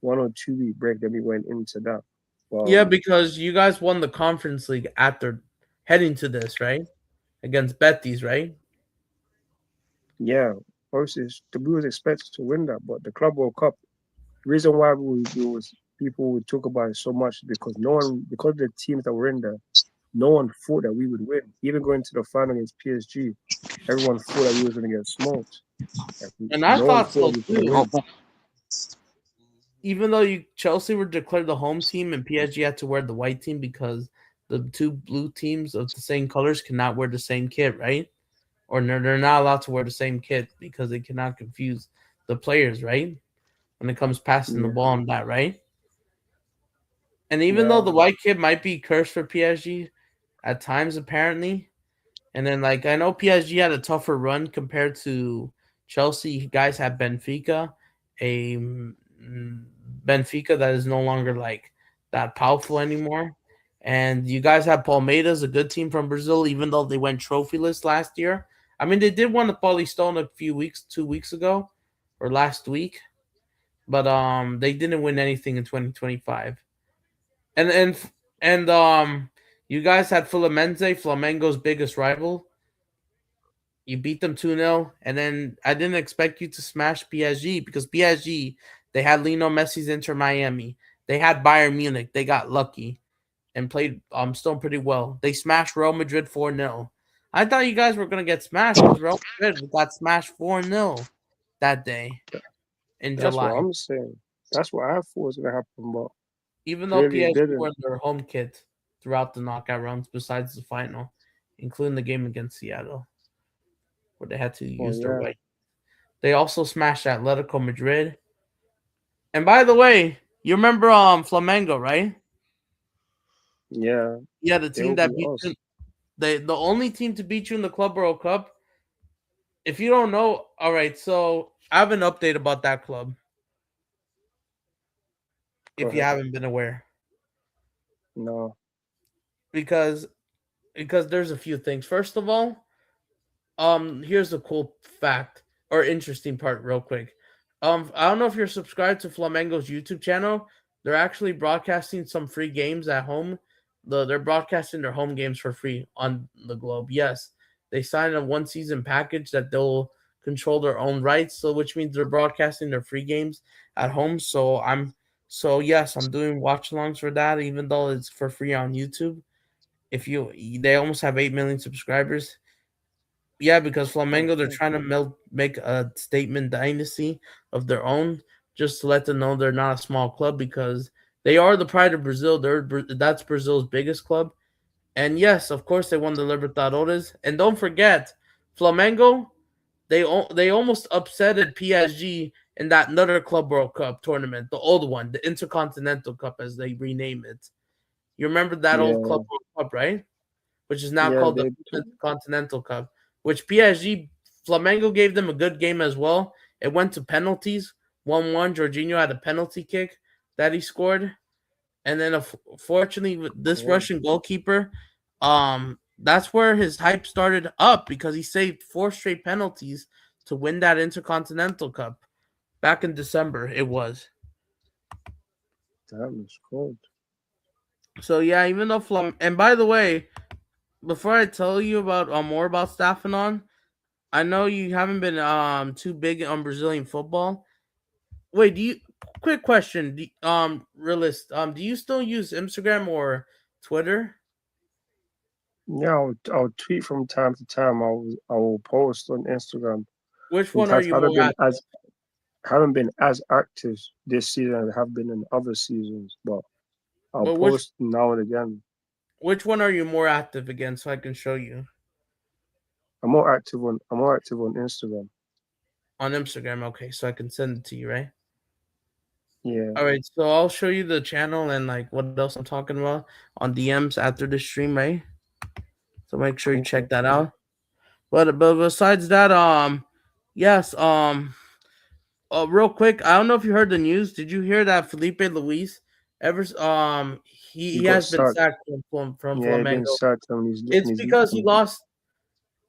1 or 2 week break, then we went into that. Yeah, because you guys won the Conference League after heading to this, right? Against Betis, right? Yeah, obviously we was expected to win that, but the Club World Cup, the reason why we was people would talk about it so much is because because the teams that were in there, no one thought that we would win. Even going to the final against PSG, everyone thought that we was gonna get smoked. Like, And I no one thought thought that so we were gonna too. win. Even though Chelsea were declared the home team and PSG had to wear the white team because the two blue teams of the same colors cannot wear the same kit, right? Or they're not allowed to wear the same kit because they cannot confuse the players, right? When it comes passing the Yeah, ball and that, right? And even though yeah, the white kit might be cursed for PSG at times, apparently, and then like I know PSG had a tougher run compared to Chelsea. You guys had Benfica, a Benfica that is no longer like that powerful anymore. And you guys have Palmeiras, a good team from Brazil, even though they went trophyless last year. I mean, they did win the Paulistone a few weeks, 2 weeks ago, or last week, but they didn't win anything in 2025. And you guys had Fluminense, Flamengo's biggest rival. You beat them 2-0, and then I didn't expect you to smash PSG because PSG, they had Lionel Messi's Inter Miami. They had Bayern Munich. They got lucky and played still pretty well. They smashed Real Madrid 4-0. I thought you guys were going to get smashed because Real Madrid got smashed 4-0 that day in that's what July. I'm saying. That's what I thought was gonna happen, but Even though clearly it PSG didn't. were in their home kit throughout the knockout rounds besides the final, including the game against Seattle, where they had to Oh use their yeah, white. They also smashed Atletico Madrid. And by the way, you remember Flamengo, right? yeah, Yeah, the they team will that be beat you, us. the only team to beat you in the Club World Cup. If you don't know, all right, so I have an update about that club. Go If you ahead. haven't been aware, No, because there's a few things. First of all, here's a cool fact or interesting part, real quick. I don't know if you're subscribed to Flamengo's YouTube channel. They're actually broadcasting some free games at home. They're broadcasting their home games for free on the globe. Yes, they signed a 1 season package that they'll control their own rights. So, which means they're broadcasting their free games at home. So yes, I'm doing watch alongs for that, even though it's for free on YouTube. They almost have 8 million subscribers. Yeah, because Flamengo, they're okay, trying to make a statement dynasty of their own, just to let them know they're not a small club because they are the pride of Brazil. That's Brazil's biggest club, and yes, of course, they won the Libertadores. And don't forget, Flamengo, they almost upsetted PSG in that another Club World Cup tournament, the old one, the Intercontinental Cup as they rename it. You remember that old yeah, Club World Cup, right? Which is now yeah, called the Continental Cup, which PSG Flamengo gave them a good game as well. It went to penalties, 1-1. Jorginho had a penalty kick that he scored, and then fortunately, this yeah. Russian goalkeeper, that's where his hype started up because he saved 4 straight penalties to win that Intercontinental Cup back in December. It was. Damn, it's cold. So yeah, even though and by the way, before I tell you about more about Staphanon, I know you haven't been too big on Brazilian football. Wait, do you quick question, realist, do you still use Instagram or Twitter? Yeah, I'll tweet from time to time. I will post on Instagram Which from one are time to you time. more active? Haven't been as active this season as I have been in other seasons, but I'll But post now and again. which one are you more active against so I can show you? I'm more active on Instagram. On Instagram. Okay, so I can send it to you, right? Yeah. All right, so I'll show you the channel and like what else I'm talking about on DMs after the stream, right? So make sure you check Okay. that out. But besides that, yes, real quick, I don't know if you heard the news. Did you hear that Felipe Luis ever He he got has been sacked. sacked from Yeah, he been Flamengo? sacked and he's It's he's because he lost.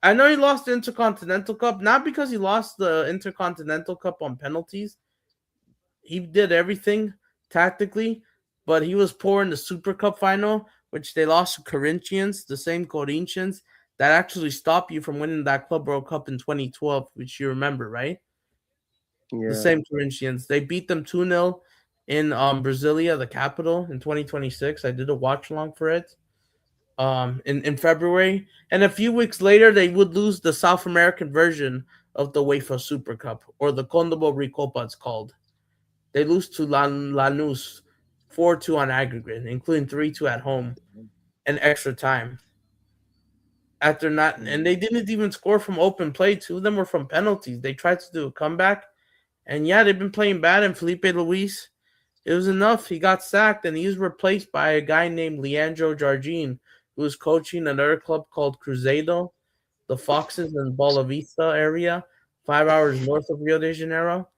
I know he lost the Intercontinental Cup, not because he lost the Intercontinental Cup on penalties. He did everything tactically, but he was poor in the Super Cup final, which they lost to Corinthians, the same Corinthians that actually stopped you from winning that Club World Cup in 2012, which you remember, right? The yeah. same Corinthians. They beat them 2-0 in Brasilia, the capital, in 2026. I did a watch along for it in February. And a few weeks later, they would lose the South American version of the UEFA Super Cup, or the Condebo Recopa, it's called. They lose to Lanús 4-2 on aggregate, including 3-2 at home and extra time. After not, and Mm. they didn't even score from open play. Two of them were from penalties. They tried to do a comeback, and yeah, they've been playing bad. And Felipe Luis, it was enough. He got sacked, and he was replaced by a guy named Leandro Jardine, who was coaching another club called Cruzeiro, the Foxes in Boa Vista area, 5 hours north of Rio de Janeiro.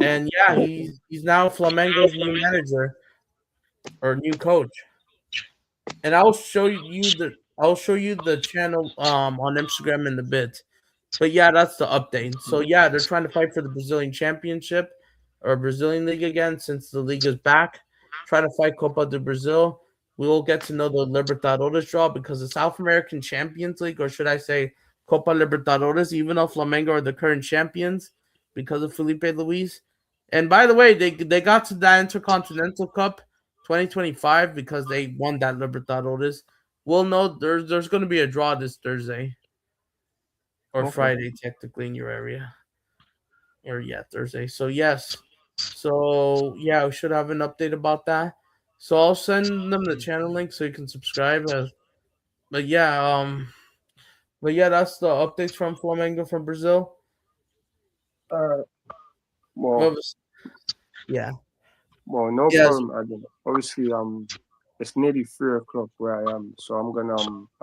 And yeah, he's now Flamengo's new manager or new coach. And I'll show you the channel on Instagram in a bit. But yeah, that's the update. So yeah, they're trying to fight for the Brazilian Championship or Brazilian League again since the league is back. Try to fight Copa do Brazil. We will get to know the Libertadores draw because the South American Champions League, or should I say Copa Libertadores, even though Flamengo are the current champions because of Felipe Luis. And by the way, they got to that Intercontinental Cup 2025 because they won that Libertadores. We'll know there's going to be a draw this Thursday or Okay. Friday technically in your area, or yeah, Thursday. So yes, so yeah, we should have an update about that. So I'll send them the channel link so you can subscribe. But yeah, that's the updates from Flamengo from Brazil. Uh, well, Well, yeah, no yes. problem. Again, obviously, it's nearly 3 o'clock where I am, so I'm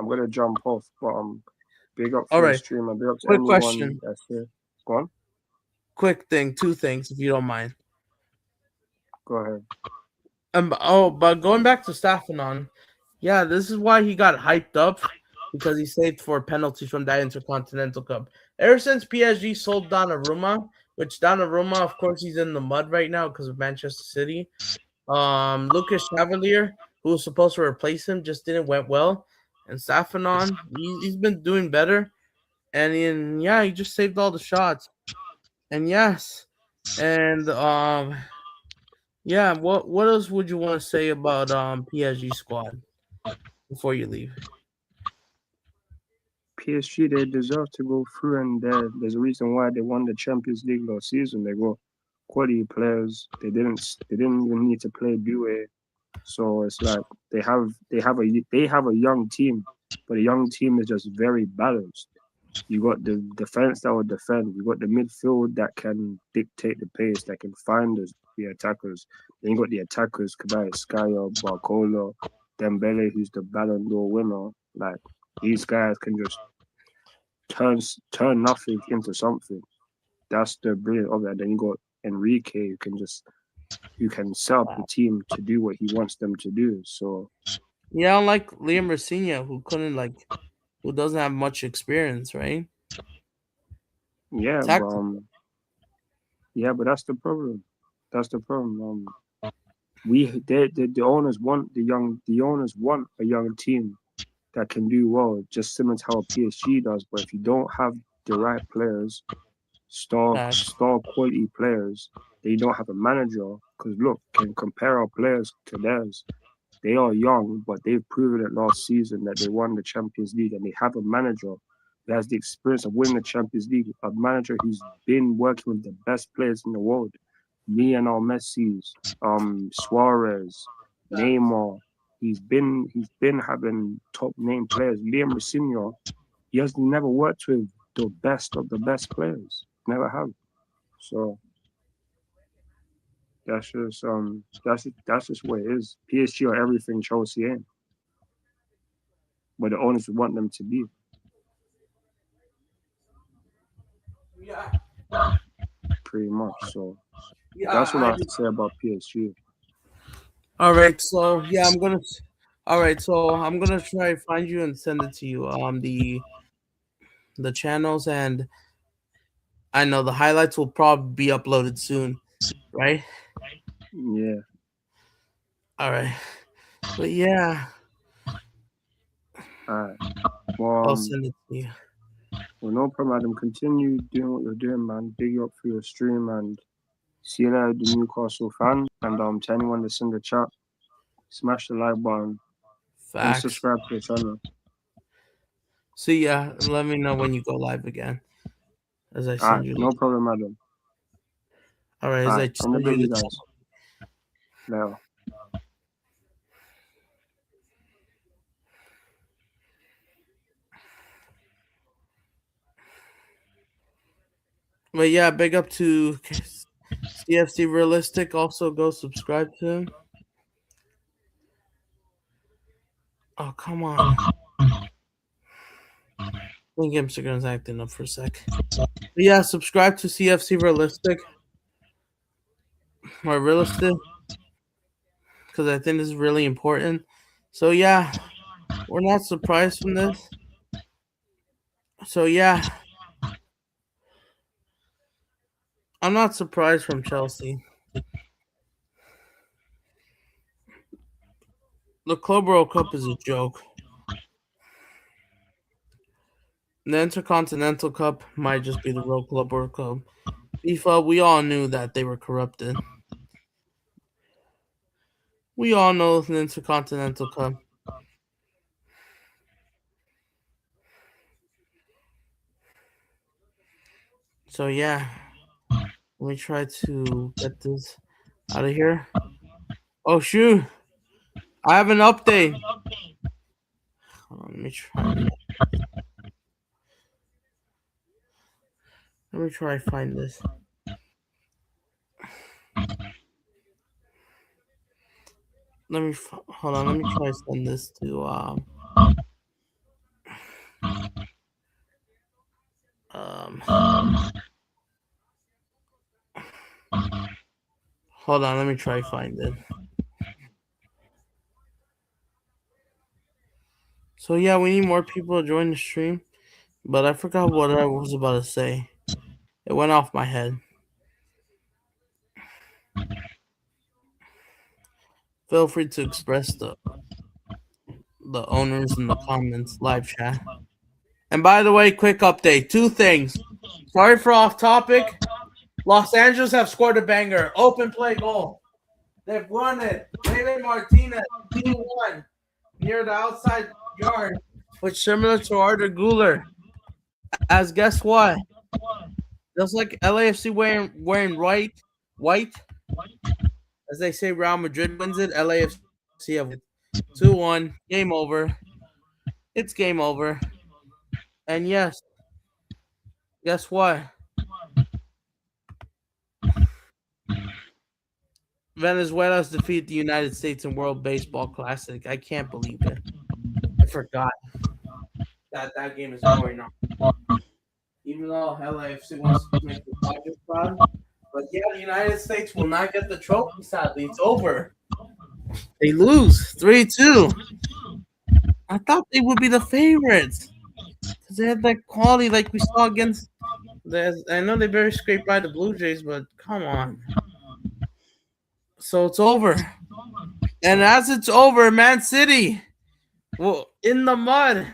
gonna jump off. But big up All for the right. stream and big up to Quick anyone question. that's here. Go on, Quick thing. Two things, if you don't mind. go ahead. But going back to Stephanon, yeah, this is why he got hyped up because he saved 4 penalties from that Intercontinental Cup. Ever since PSG sold Donnarumma, which Donnarumma, of course, he's in the mud right now because of Manchester City. Lucas Chevalier, who was supposed to replace him, just didn't went well. And Stephanon, he's been doing better. And yeah, he just saved all the shots. And yes, and yeah, what else would you want to say about PSG squad before you leave? PSG, they deserve to go through, and there's a reason why they won the Champions League last season. They got quality players. They didn't even need to play Due. So it's like they have a young team, but the young team is just very balanced. You got the defense that will defend. You got the midfield that can dictate the pace, that can find the attackers. Then you got the attackers, Kvaratskhelia, Barcola, Dembele, who's the Ballon d'Or winner. Like these guys can just turn nothing into something. That's the brilliant of it. Then you got Enrique, who can set up the team to do what he wants them to do. So Yeah, unlike Liam Rossinha, who doesn't have much experience, right? yeah, Tactical. but that's the problem. That's the problem. The owners want the owners want a young team that can do well, just similar to how PSG does. But if you don't have the right players, Facts. star quality players, they don't have a manager. Because look, can compare our players to theirs. They are young, but they've proven it last season that they won the Champions League, and they have a manager who has the experience of winning the Champions League, a manager who's been working with the best players in the world. Lionel Messi's, Suarez, Facts. Neymar. He's been having top name players. Liam Rossinha, he has never worked with the best of the best players. Never have. So that's just what it is. PSG are everything Chelsea ain't, but the owners want them to be. Yeah, Pretty much. So yeah. that's what I have to say about PSG. All right, so yeah, I'm gonna. All right, so I'm gonna try to find you and send it to you. The channels, and I know the highlights will probably be uploaded soon, right? Yeah. All right, but yeah, All right. Well, I'll send it to you. well, no problem, Adam. Continue doing what you're doing, man. Big up for your stream and see you later, the Newcastle fan. And to anyone that's in the chat, smash the like button and Facts. subscribe to the channel. See ya. And let me know when you go live again, as I All send right, you. no problem, Adam. All right, All as right, I in a send bit, you you the. guys. Later. But yeah, big up to CFC Realistic. Also, go subscribe to him. Oh, come on. I think Instagram's acting up for a sec. But yeah, subscribe to CFC Realistic or Realistic because I think this is really important. So yeah, we're not surprised from this. So yeah, I'm not surprised from Chelsea. The Club World Cup is a joke. The Intercontinental Cup might just be the real Club World Cup. FIFA, we all knew that they were corrupted. We all know the Intercontinental Cup. So yeah, let me try to get this out of here. Oh shoot! I have an update. Hold on, let me try. Let me try to find this. Hold on. Let me try to send this to um. Hold on. Let me try to find it. So yeah, we need more people to join the stream, but I forgot what I was about to say. It went off my head. Feel free to express the owners in the comments live chat. And by the way, quick update. Two things. Sorry for off topic. Los Angeles have scored a banger. Open play goal. They've won it. David Martinez, 2-1, near the outside yard, which similar to Arthur Guler. As guess what? Just like LAFC wearing white, as they say Real Madrid wins it, LAFC have 2-1. Game over. It's game over. And yes, guess what? Venezuela's defeat the United States in World Baseball Classic. I can't believe it. I forgot that game is going on. Even though LAFC wants to make the Dodgers proud. But yeah, the United States will not get the trophy, sadly. It's over. They lose 3-2. I thought they would be the favorites. Because they had that quality like we saw against I know they barely scraped by the Blue Jays, but come on. So it's over. And as it's over, Man City, well, in the mud.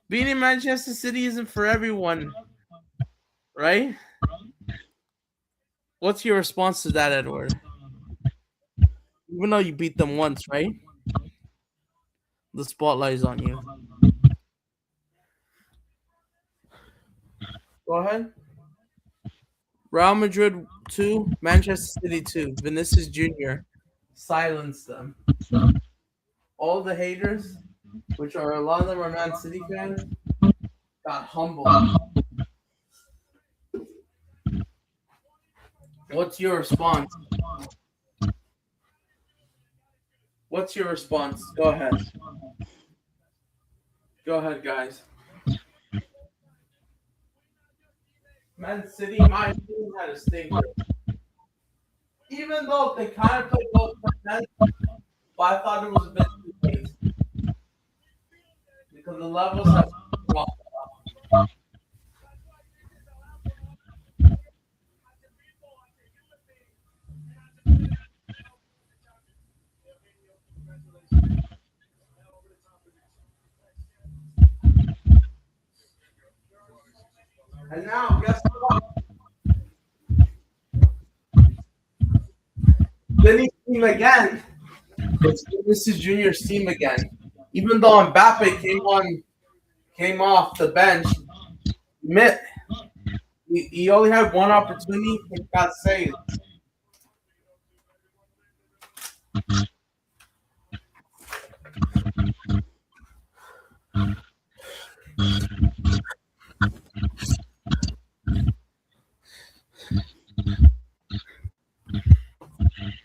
Beating Manchester City isn't for everyone, right? What's your response to that, Edward? Even though you beat them once, right? The spotlight is on you. Go ahead. Real Madrid 2, Manchester City 2. Vinicius Jr. silenced them. All the haters, which are a lot of them are Man City fans, got humbled. What's your response? What's your response? Go ahead. Go ahead, guys. Man City, my team had a stinker. Even though they kind of played both men, but I thought it was a bit too late because the levels have dropped. And now, guess what? Vinny's team again. It's Vinicius Junior's team again. Even though Mbappe came off the bench, admit he only had one opportunity and got saved.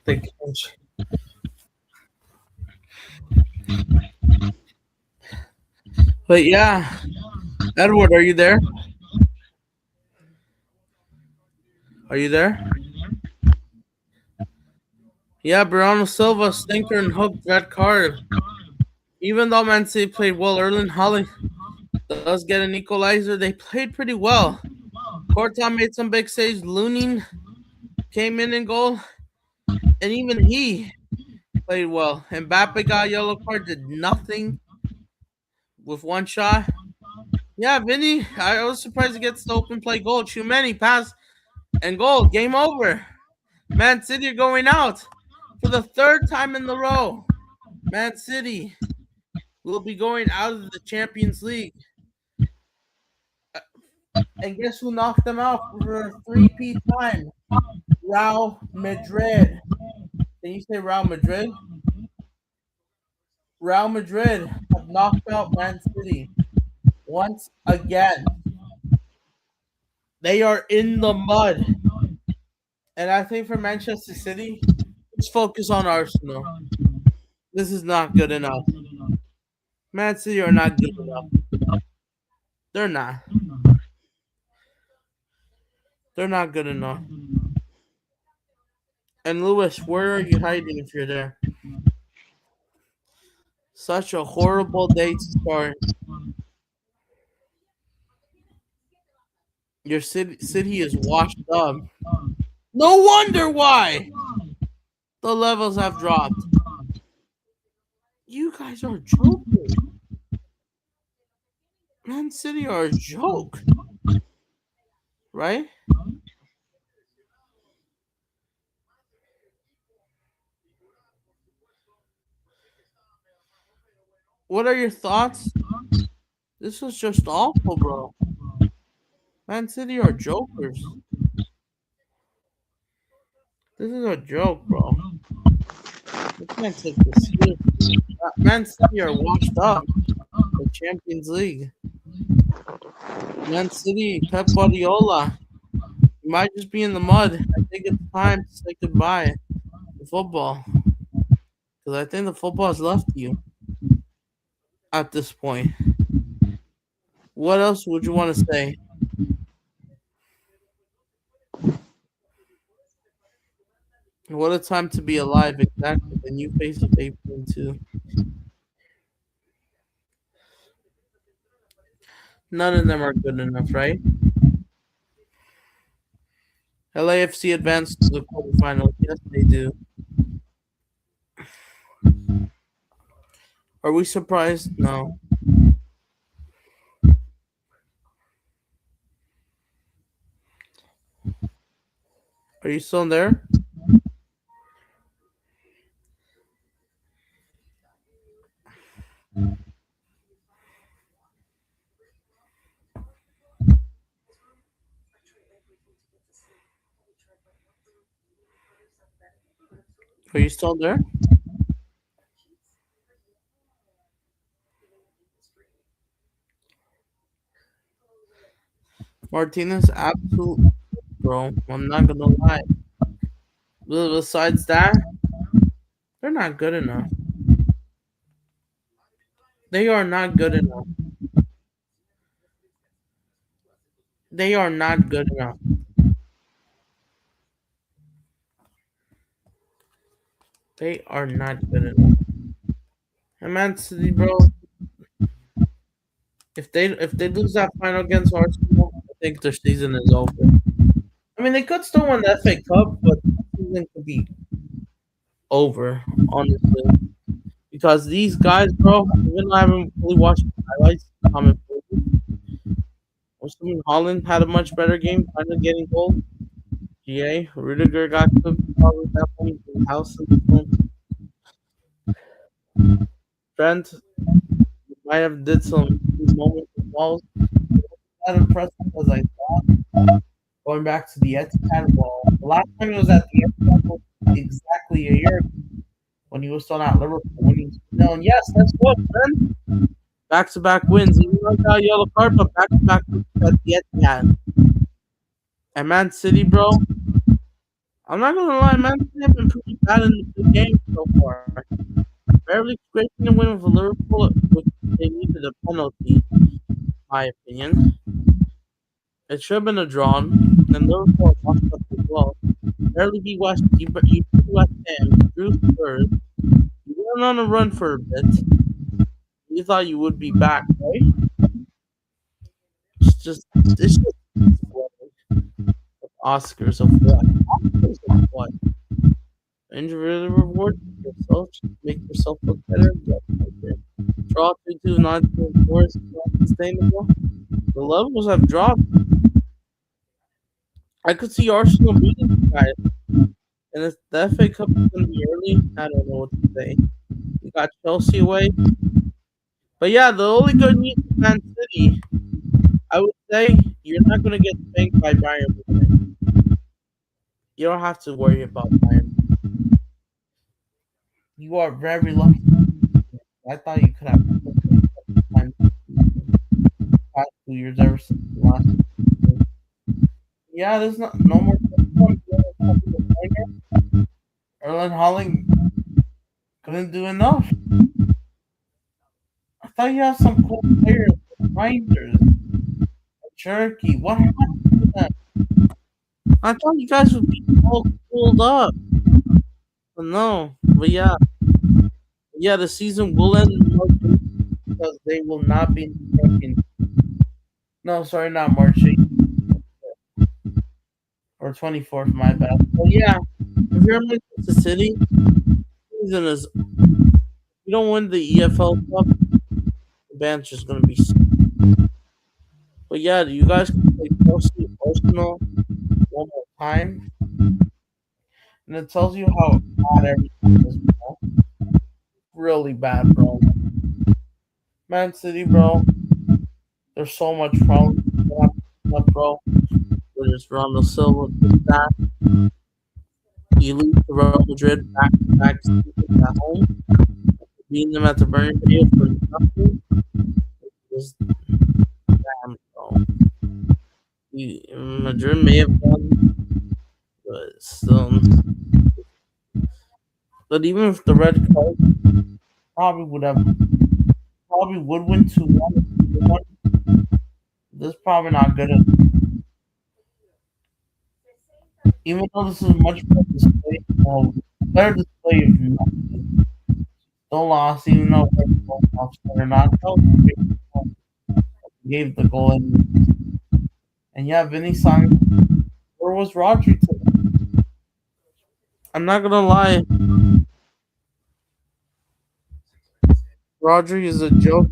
Thank you. But yeah, Edward, are you there? Are you there? Yeah, Bruno Silva, stinker and hooked red card. Even though Man City played well, Erling Haaland does get an equalizer. They played pretty well. Courtois made some big saves. Lunin came in goal, and even he played well. Mbappe got a yellow card, did nothing with one shot. Yeah, Vinny, I was surprised he gets the open play goal. Tchouameni pass and goal. Game over. Man City are going out for the third time in the row. Man City will be going out of the Champions League. And guess who knocked them out for a three-peat time? Real Madrid. Can you say Real Madrid? Real Madrid have knocked out Man City once again. They are in the mud. And I think for Manchester City, let's focus on Arsenal. This is not good enough. Man City are not good enough. They're not. They're not good enough. And Lewis, where are you hiding if you're there? Such a horrible day to start. Your city is washed up. No wonder why the levels have dropped. You guys are joking. Man City are a joke. Right? What are your thoughts? This was just awful, bro. Man City are jokers. This is a joke, bro. You can't take this seriously. Man City are washed up. The Champions League. Man City, Pep Guardiola. You might just be in the mud. I think it's time to say goodbye to football. Because I think the football has left you at this point. What else would you want to say? What a time to be alive, exactly. The new face of April 2. None of them are good enough, right? LAFC advanced to the quarterfinals. Yes, they do. Are we surprised? No. Are you still there? Are you still there? Martinez, absolute bro. I'm not gonna lie. Besides that, they're not good enough. They are not good enough. They are not good enough. They are not good enough. And Man City, bro, if they lose that final against Arsenal, I think their season is over. I mean, they could still win the FA Cup, but the season could be over, honestly. Because these guys, bro, even though I haven't really watched the highlights, comment Muslim Holland had a much better game, finally getting goal. GA, Rudiger got cooked probably that point in the house in the film. Trent might have did some moments of balls. Not impressive as I thought. Going back to the Etihad, well, the last time he was at the Etihad was exactly a year ago when he was still at Liverpool winning 2-0. And yes, that's what, man. Back-to-back wins. Even though he got a yellow card, but back-to-back wins at the Etihad. And Man City, bro, I'm not gonna lie, Man City have been pretty bad in the game so far. Barely scraping a win with Liverpool, which they needed a penalty, in my opinion. It should have been a draw, and Liverpool lost up as well. Barely beat you beat West Ham, drew Spurs. You went on a run for a bit. You thought you would be back, right? It's just Oscars of what? Oscars of what? Injury reward yourself, make yourself look better. Yes, okay. Draw 3-2, not 4 is not sustainable. The levels have dropped. I could see Arsenal beating you guys. And if the FA Cup is going to be early, I don't know what to say. You got Chelsea away. But yeah, the only good news is Man City. I would say you're not going to get spanked by Bayern Munich. You don't have to worry about Bayern. You are very lucky. I thought you could have past 2 years ever since the last. Yeah, there's no more. Erling Haaland couldn't do enough. I thought you had some cool players, Rangers, Turkey. What happened to them? I thought you guys would be all cooled up. But no. But yeah, the season will end in March because they will not be champions. No, sorry, not March 8th. Or 24th, my bad. But yeah, if you're Manchester City, season is. If you don't win the EFL Cup, the bench is going to be. But yeah, you guys can play Chelsea, Arsenal one more time, and it tells you how bad everything is, bro. Really bad, bro. Man City, bro. There's so much problems, bro. There's Ronald Silva, that. You lose to Real Madrid back to back seasons at home, beating them at the Bernabeu for nothing. Just damn, bro. Madrid may have won, but still. But even if the red card, probably would win 2-1. This is probably not good enough. Even though this is a much better display of nothing. Still lost, even though they're not. Gave the goal and yeah, Vinny signed. Where was Rodri today? I'm not gonna lie. Rodri is a joke.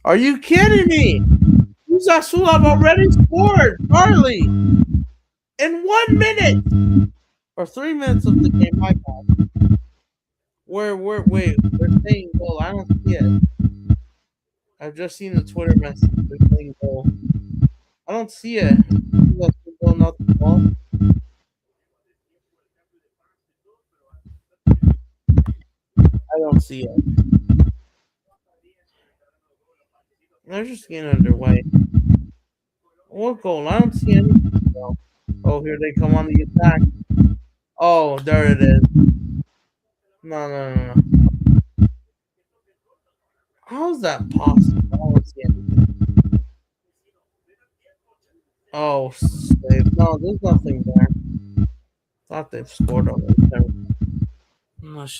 Are you kidding me? Uzasulab already scored, Charlie, in 1 minute or 3 minutes of the game. My God. Wait, they're saying goal. I don't see it. I've just seen the Twitter message. They're saying goal. I don't see it. That's the goal, not the ball. I don't see it. They're just getting underway. What goal? I don't see anything, bro. Oh, here they come on the attack. Oh, there it is. No, no, no, no. How is that possible? I don't see anything. Oh, save. No, there's nothing there. Thought they've scored already. I'm not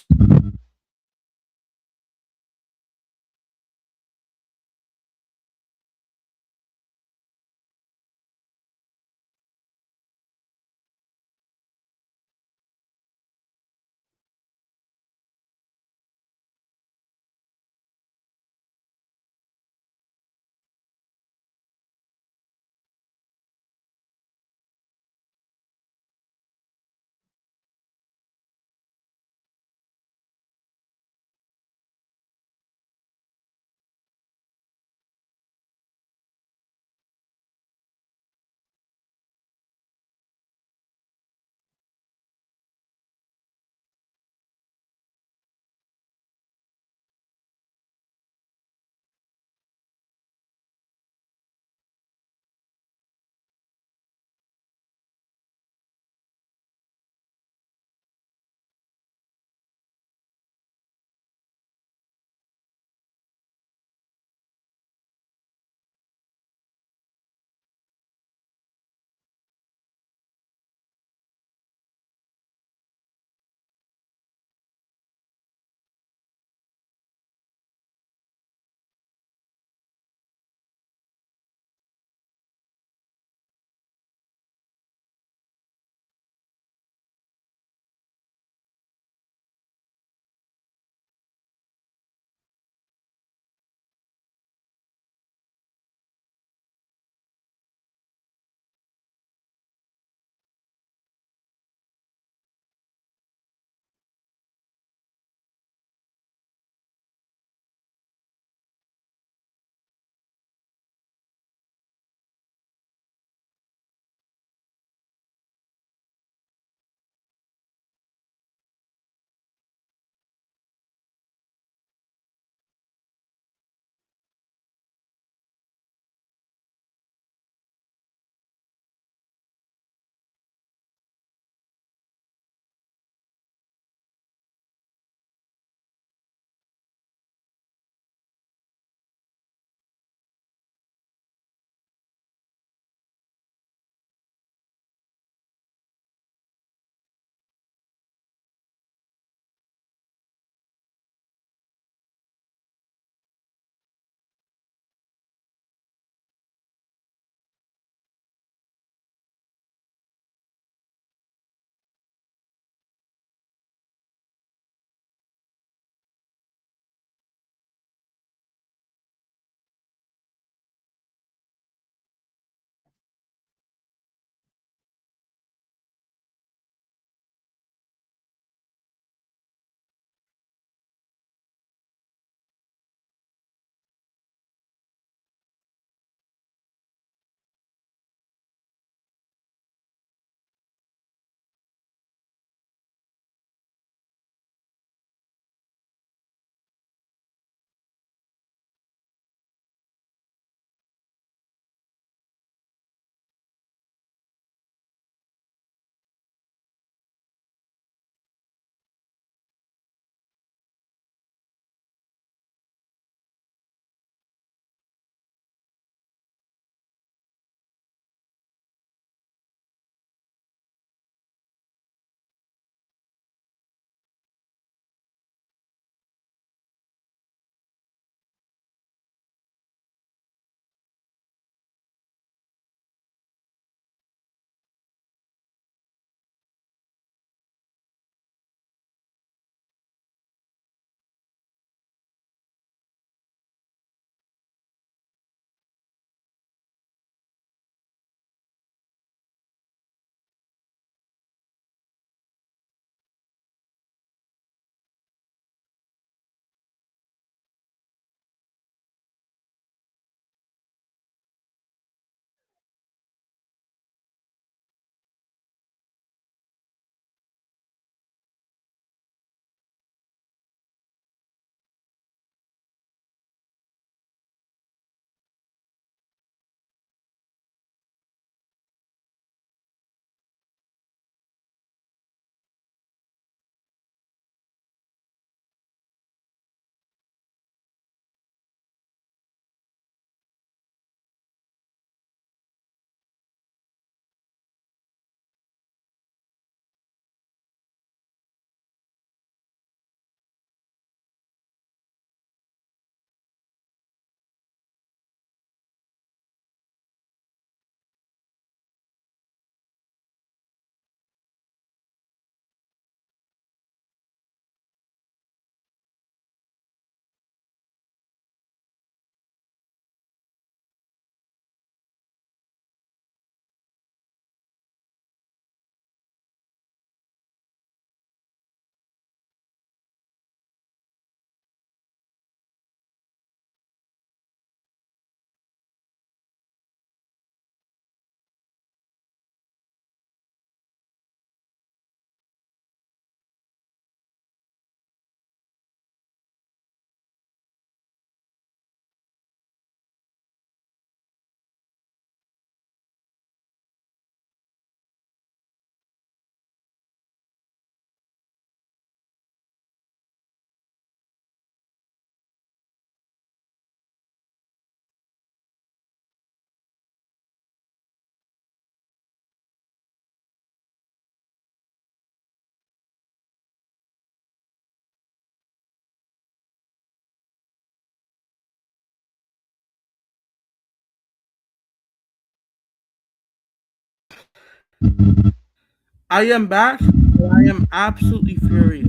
I am back, and I am absolutely furious.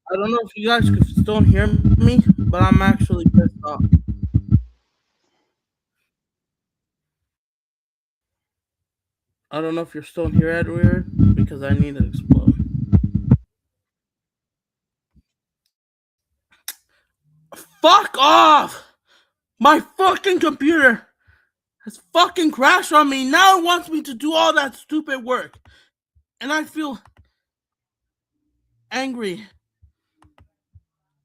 I don't know if you guys can still hear me, but I'm actually pissed off. I don't know if you're still here, Edward, because I need to explode. Fuck off! My fucking computer has fucking crashed on me. Now it wants me to do all that stupid work. And I feel angry.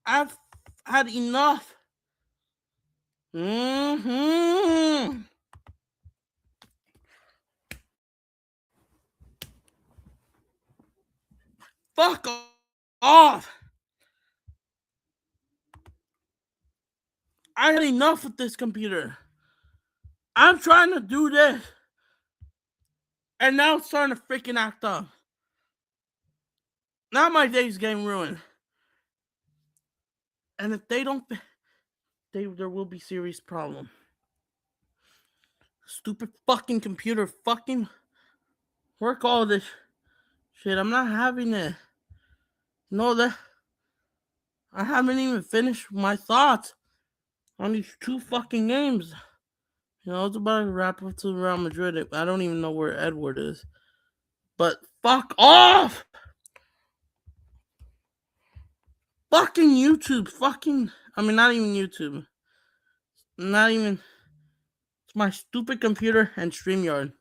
I've had enough. Mm-hmm. Fuck off. I had enough with this computer. I'm trying to do this. And now it's starting to freaking act up. Now my day's getting ruined. And if they don't, there will be serious problem. Stupid fucking computer fucking work all this shit. I'm not having it. No, that I haven't even finished my thoughts on these two fucking games. You know, it's about to wrap up to Real Madrid. I don't even know where Edward is. But fuck off! Fucking YouTube. Not even YouTube. Not even. It's my stupid computer and StreamYard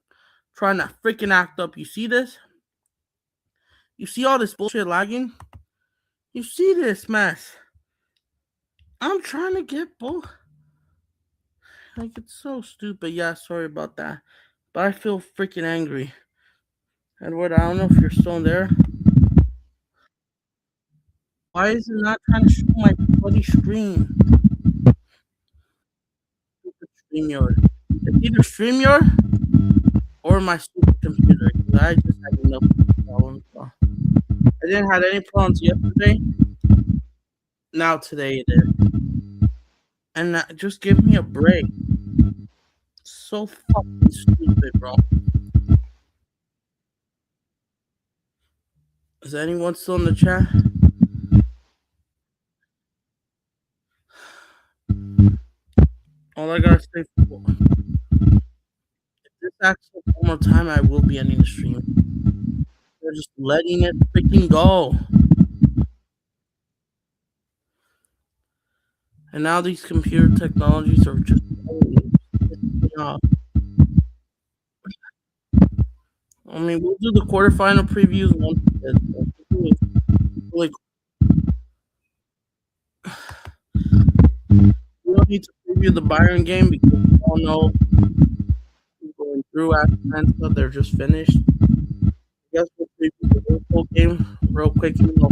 trying to freaking act up. You see this? You see all this bullshit lagging? You see this mess? I'm trying to get both. Like, it's so stupid. Yeah, sorry about that. But I feel freaking angry. Edward, I don't know if you're still there. Why is it not trying to show my bloody screen? Stupid StreamYard. It's either StreamYard or my stupid computer. I just had enough problems. I didn't have any problems yesterday. Now today it is. And just give me a break. So fucking stupid, bro. Is anyone still in the chat? All I gotta say, if this acts up one more time, I will be ending the stream. They're just letting it freaking go. And now these computer technologies are just pissing me off. I mean, we'll do the quarterfinal previews once like, we don't need to preview the Bayern game because we all know going through Atlanta, they're just finished. I guess we'll preview the Liverpool game real quick. You know,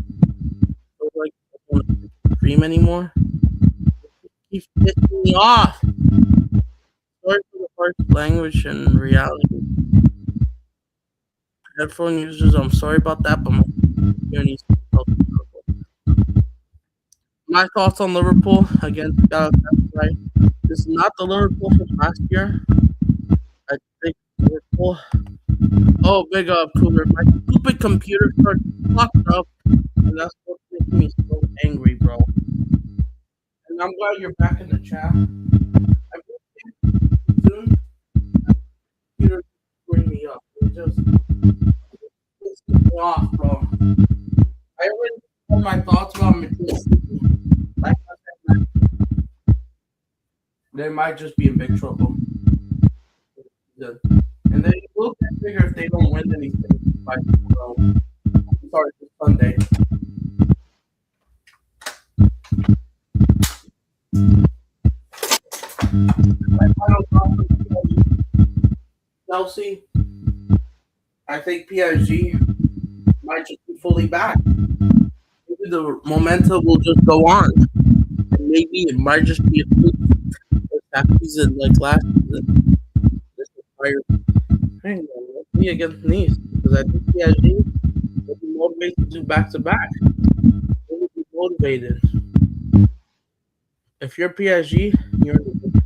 like I don't want to stream anymore. It keeps pissing me off. Sorry for the harsh language and reality. Headphone users, I'm sorry about that, but my computer needs to help. My thoughts on Liverpool against Galatasaray. This is not the Liverpool from last year. I think Liverpool. Oh, big up, Cooler. My stupid computer started fucked up, and that's what makes me so angry, bro. And I'm glad you're back in the chat. I will soon. Computer screwing me up. It just pisses me off, bro. I already have my thoughts about Madrid. Like I said, they might just be in big trouble. And they will get bigger if they don't win anything by tomorrow. Sorry, this Sunday. My final thoughts on Chelsea. I think PSG might just be fully back. Maybe the momentum will just go on. And maybe it might just be a fluke that season like last season. This entire thing. Let's see against Nice. Because I think PSG will be motivated to do back to back. They will be motivated. If you're PSG, you're in the.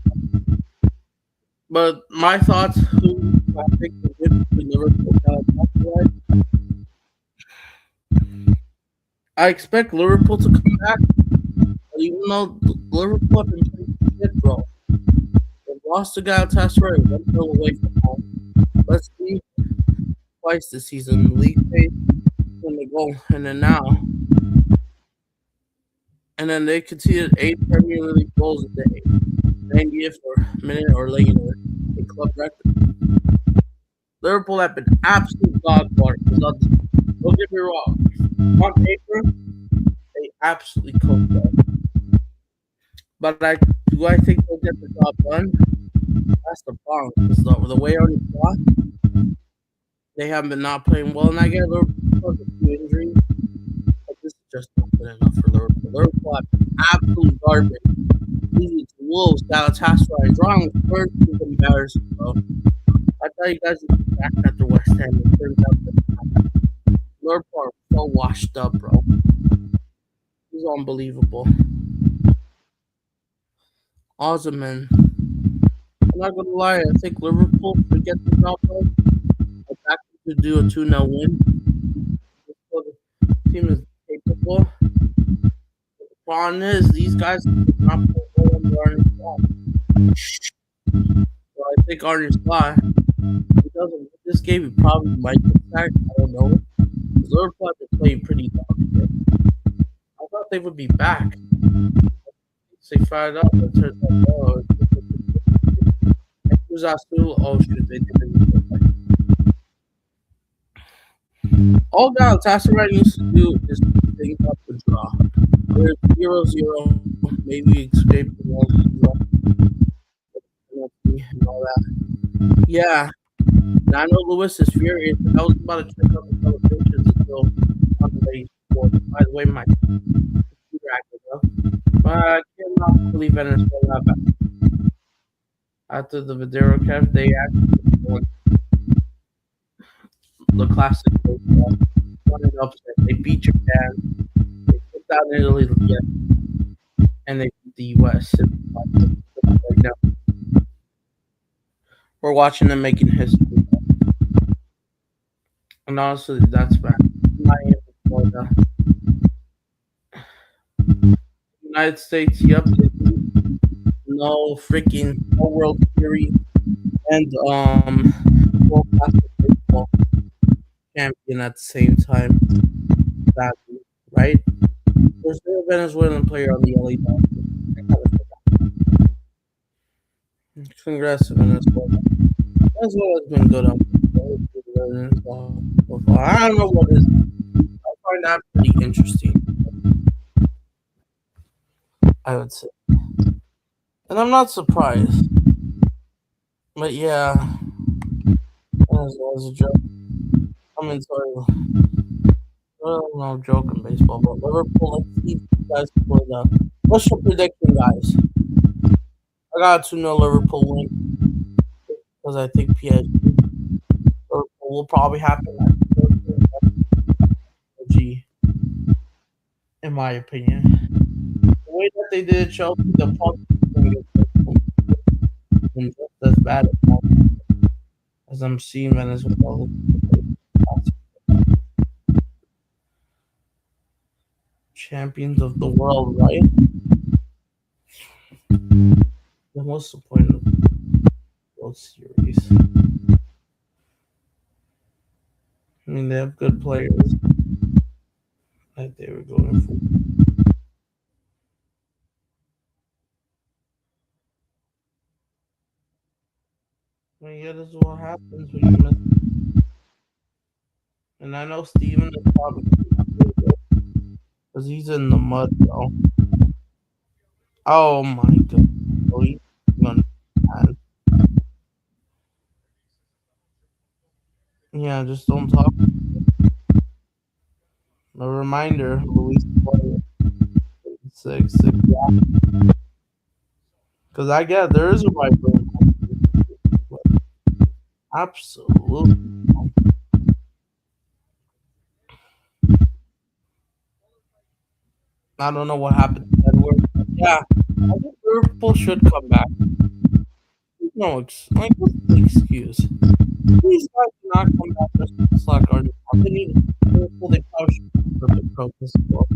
But my thoughts, who I think the win between Liverpool and Galatasaray. I expect Liverpool to come back, but even though Liverpool have been playing shit, bro, they lost to Galatasaray 1-0 away from home. Let's see twice this season. League phase when they go, and then now, and then they conceded 8 Premier League goals a day, 90th or minute or later, a club record. Liverpool have been absolute dog water. Don't get me wrong. On paper, they absolutely cooked them. But do I think they'll get the job done? That's the problem. Because the way already fought, they haven't been not playing well, and I get Liverpool has a few injuries, but this is just not good enough for Liverpool. Liverpool have been absolute garbage. Losing to Wolves, Galatasaray, drawing with Spurs is embarrassing, bro. I thought you guys would be back after West Ham. It turns out that Liverpool are so washed up, bro. It's unbelievable. Awesome, man. I'm not gonna lie, I think Liverpool should get the job done. I'm back to do a 2-0 win. The team is capable. The problem is, these guys did not play well under Arne Slot. So I think Arne Slot, if he doesn't win this game, he probably might get sacked. I don't know. Because Liverpool have been playing pretty down. I thought they would be back. They fired up and turned out, oh, oh shit, they didn't. All Galatasaray needs to do is think up the draw. There's 0-0, maybe escape the 1-0 and all that. Yeah, and I know Lewis is furious, but I was about to check out the celebrations until Sunday. By the way, my computer acted up. But I cannot believe Venezuela back. After the Videro Kev, they actually won the classic baseball. Won an upset. They beat Japan. They took down Italy, yeah, and they beat the US. Right now, we're watching them making history. And honestly, that's bad. Florida. United States, yep. No freaking World Series and World Classic Baseball champion at the same time. Exactly, right? There's no Venezuelan player on the LA Dodgers. Congrats to Venezuela. Venezuela's been good on. I don't know what is. I find that pretty interesting. I would say, and I'm not surprised. But yeah, Venezuela's a joke. I mean, sorry. Well, no joke in baseball, but Liverpool, let's see if you guys play that. What's your prediction, guys? I got a 2-0 Liverpool win because I think PSG Liverpool will probably happen at PSG, in my opinion. The way that they did Chelsea, the probably going to get just as bad as I'm seeing Venezuela. Champions of the world, right? The most disappointing World Series. I mean, they have good players that they were going for. I mean, yeah, this is what happens when you miss. And I know Steven is probably because he's in the mud, bro. Oh my god. Oh, he's gonna bad. Yeah, just don't talk. A reminder, Luis 6, yeah. Because I get there is a right brain. Absolutely. I don't know what happened to Edward. Yeah, I think Liverpool should come back. No, what's the excuse? These guys do not come back just to slack or they need Liverpool. They probably should put the protest as well.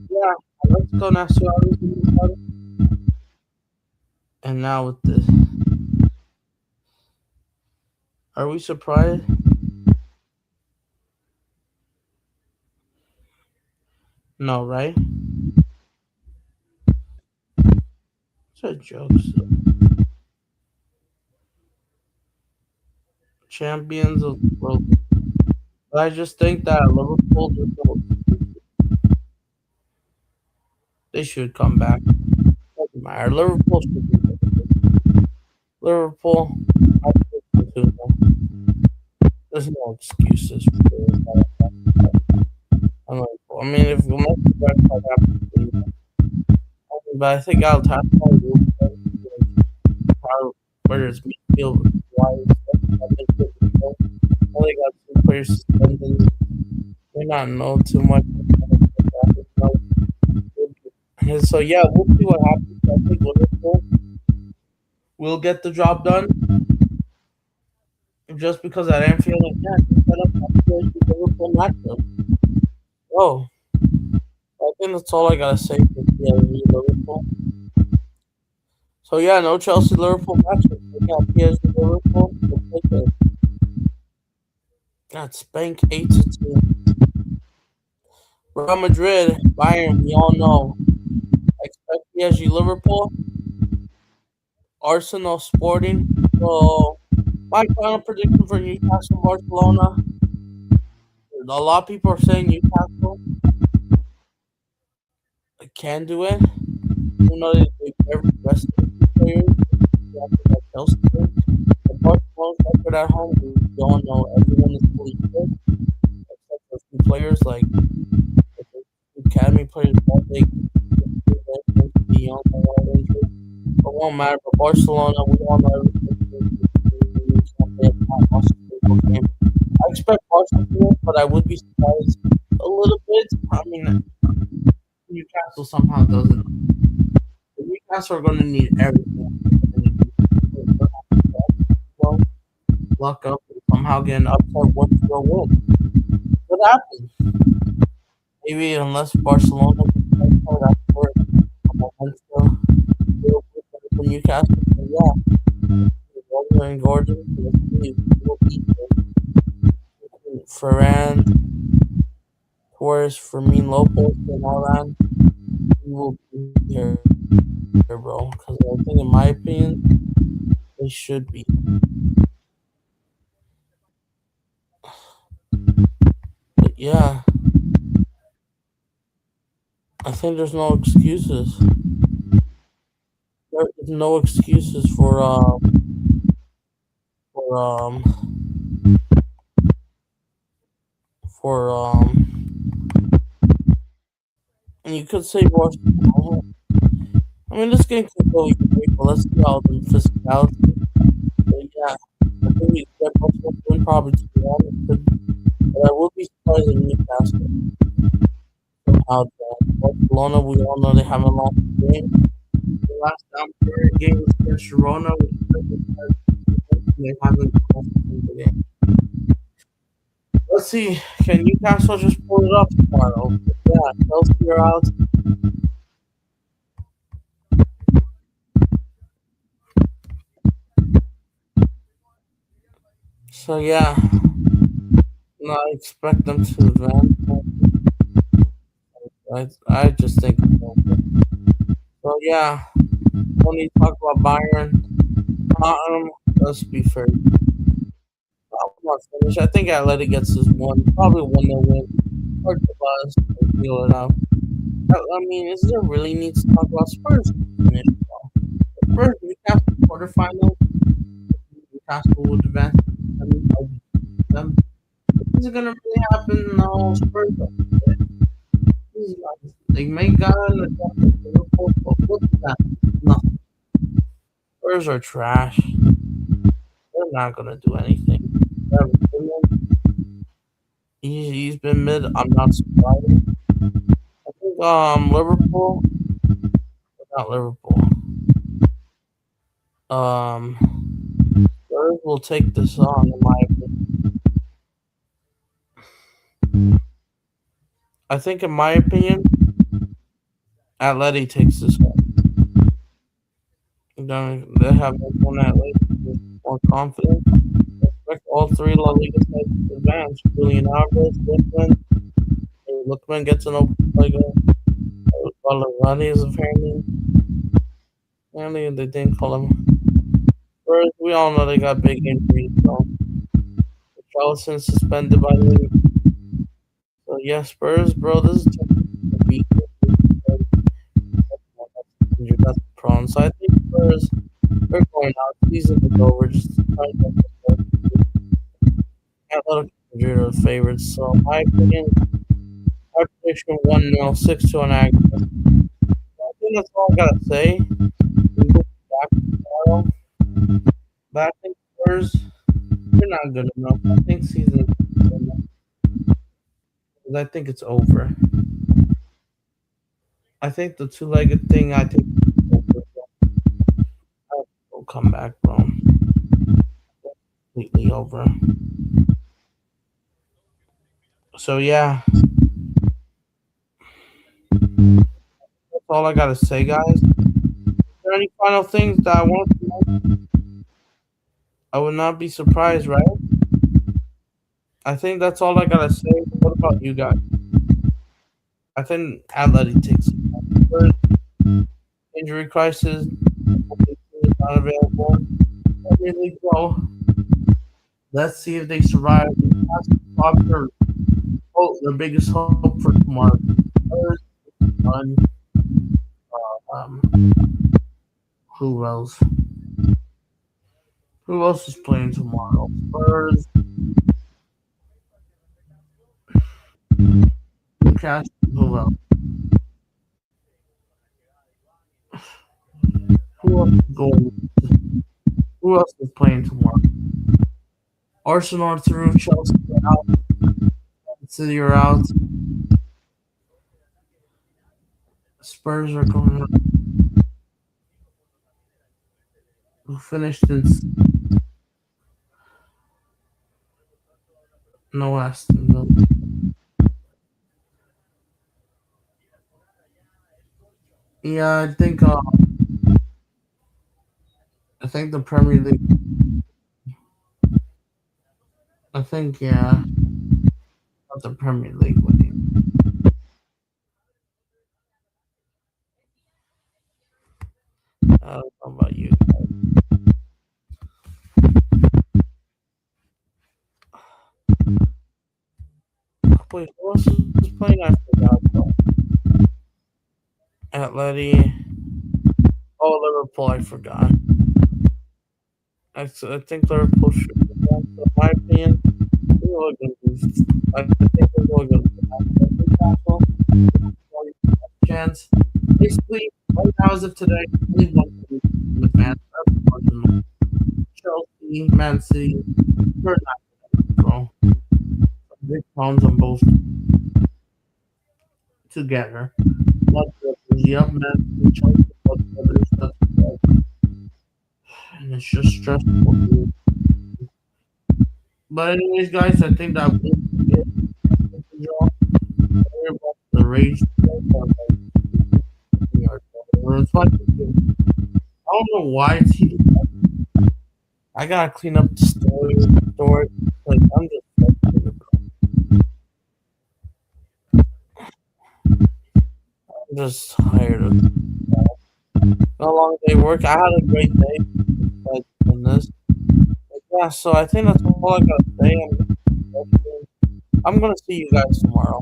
Yeah, let's go now. See how this is started. And now with this, are we surprised? No, right? It's a joke. So. Champions of the world. But I just think that Liverpool, they should come back. Doesn't matter. Liverpool should be good. Liverpool, I think so too. There's no excuses for Liverpool. I mean, if unless the red card happens, but I think I'll tap whether it's midfield, wide, only got two players suspended. May not know too much. So yeah, we'll see what happens. I think Liverpool will get the job done. Just because at Anfield, yeah, set up Liverpool matchup. Oh, I think that's all I gotta say for PSG Liverpool. So yeah, no Chelsea Liverpool matchup. Yeah, PSG Liverpool. That's Bank 8-2. Real Madrid, Bayern, we all know. I expect PSG Liverpool, Arsenal Sporting. So my final prediction for Newcastle Barcelona. A lot of people are saying Newcastle can do it. You know they rest of the players. Chelsea. The Barcelona's record at home, we all know everyone is fully fit, except for a few players like academy players, they be young and all injured. But it won't matter. But Barcelona, we all know everything. I expect Barcelona to win, but I would be surprised a little bit. I mean, Newcastle somehow doesn't. Newcastle are going to need everything. Luck up and somehow get an upset once they'll win. What happens? Maybe unless Barcelona for Newcastle, yeah. Walker and Gordon will beat Ferran, Torres, Fermin Lopez, and all that. We will be here, bro. Because I think, in my opinion, they should be. But yeah, I think there's no excuses. There is no excuses for and you could say Barcelona. I mean, this game could go either way, but let's see how the physicality. But yeah, I think we get Barcelona win probably 2-1. But I would be surprised if Newcastle somehow. Barcelona, we all know they haven't lost the game. The last down period game was against Girona, they haven't lost the game. Let's see, can Newcastle just pull it up tomorrow? Yeah, Chelsea are out. So yeah, I expect them to advance. I just think so. Yeah, don't need to talk about Bayern. Let's be fair. Finish. I think Atleti gets this one. Probably 1-0 win. Hard to buzz. Feel it out. I mean, is there really need to talk about Spurs? Finish. First, Newcastle quarterfinal. Newcastle would advance. I mean, them. Is it gonna really happen? No, Spurs. They may got Liverpool, but what's that? Nothing. Spurs are trash. They're not gonna do anything. He's been mid. I'm not surprised. I think Liverpool, not Liverpool. Spurs. Spurs will take this on, in my opinion. I think, in my opinion, Atleti takes this one. They have one Atleti with more confidence. I expect all three La Liga sides to advance. Julian Alvarez, Lookman gets an open play goal. Valverde is apparently they didn't call him. Spurs, we all know they got big injuries, so Chelsea suspended by the league. So yeah, Spurs, bro, this is tough to beat. That's the problem. So I think Spurs, they're going out. Season is over. Just trying to get this. Athletic Madrid are the favorites. So in my opinion, my prediction 1-0, 6-2 on aggregate. I think that's all I gotta say. We will be back tomorrow. But I think Spurs, they're not good enough. I think season is good enough. I think it's over. I think the two-legged thing, I think will come back, bro. Completely over. So yeah, that's all I gotta say, guys. Is there any final things that I want to mention? I would not be surprised, right? I think that's all I gotta say. What about you guys? I think Atleti takes it. First, injury crisis. Is not available. Premier League, bro. Let's see if they survive. That's their hope, their biggest hope for tomorrow. First, one. Um, who else? Who else is playing tomorrow? Spurs, Newcastle. Who else? Who else is going? Who else is playing tomorrow? Arsenal are through. Chelsea are out. City are out. Spurs are going up. Who finished in no Aston Villa? Yeah, I think the Premier League. I think not the Premier League winning. I don't know about you. Wait, who else is playing? I forgot. Atleti. Oh, Liverpool. I forgot. I think Liverpool should be done. So in my opinion, they're all going to lose. I think they're all going to lose. Newcastle, chance. Basically, right now as of today, only one team in advance. That's Arsenal. Chelsea, Man City, they're not bro. Big problems on both together. Blood brothers, yep, Man City, Chelsea, blood brothers. And it's just stressful. Dude. But anyways, guys, I think that will be it. Sorry about the rage. It's like, I don't know why it's heating up. I gotta clean up the storage. Like, I'm just tired of how long they work. I had a great day on this. But yeah, so I think that's all I gotta say. I'm gonna see you guys tomorrow.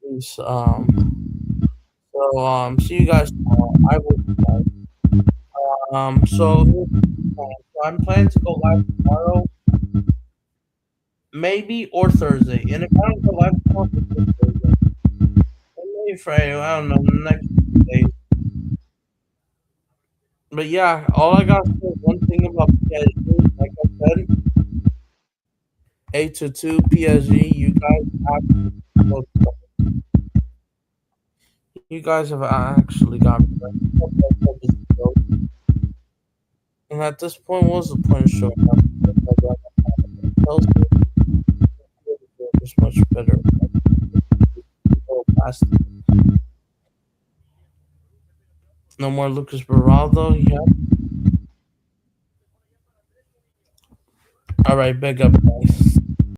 Peace. See you guys tomorrow. I will be live. So I'm planning to go live tomorrow, maybe or Thursday. And if I don't go live tomorrow, it's Thursday. And maybe Friday. I don't know. Next day. But yeah, all I got to say is one thing about PSG. Like I said, 8-2 PSG. You guys have actually got me. And at this point, what was the point of showing up? Chels is much better. Go past. No more Lucas Beraldo. Yeah. All right, big up, guys.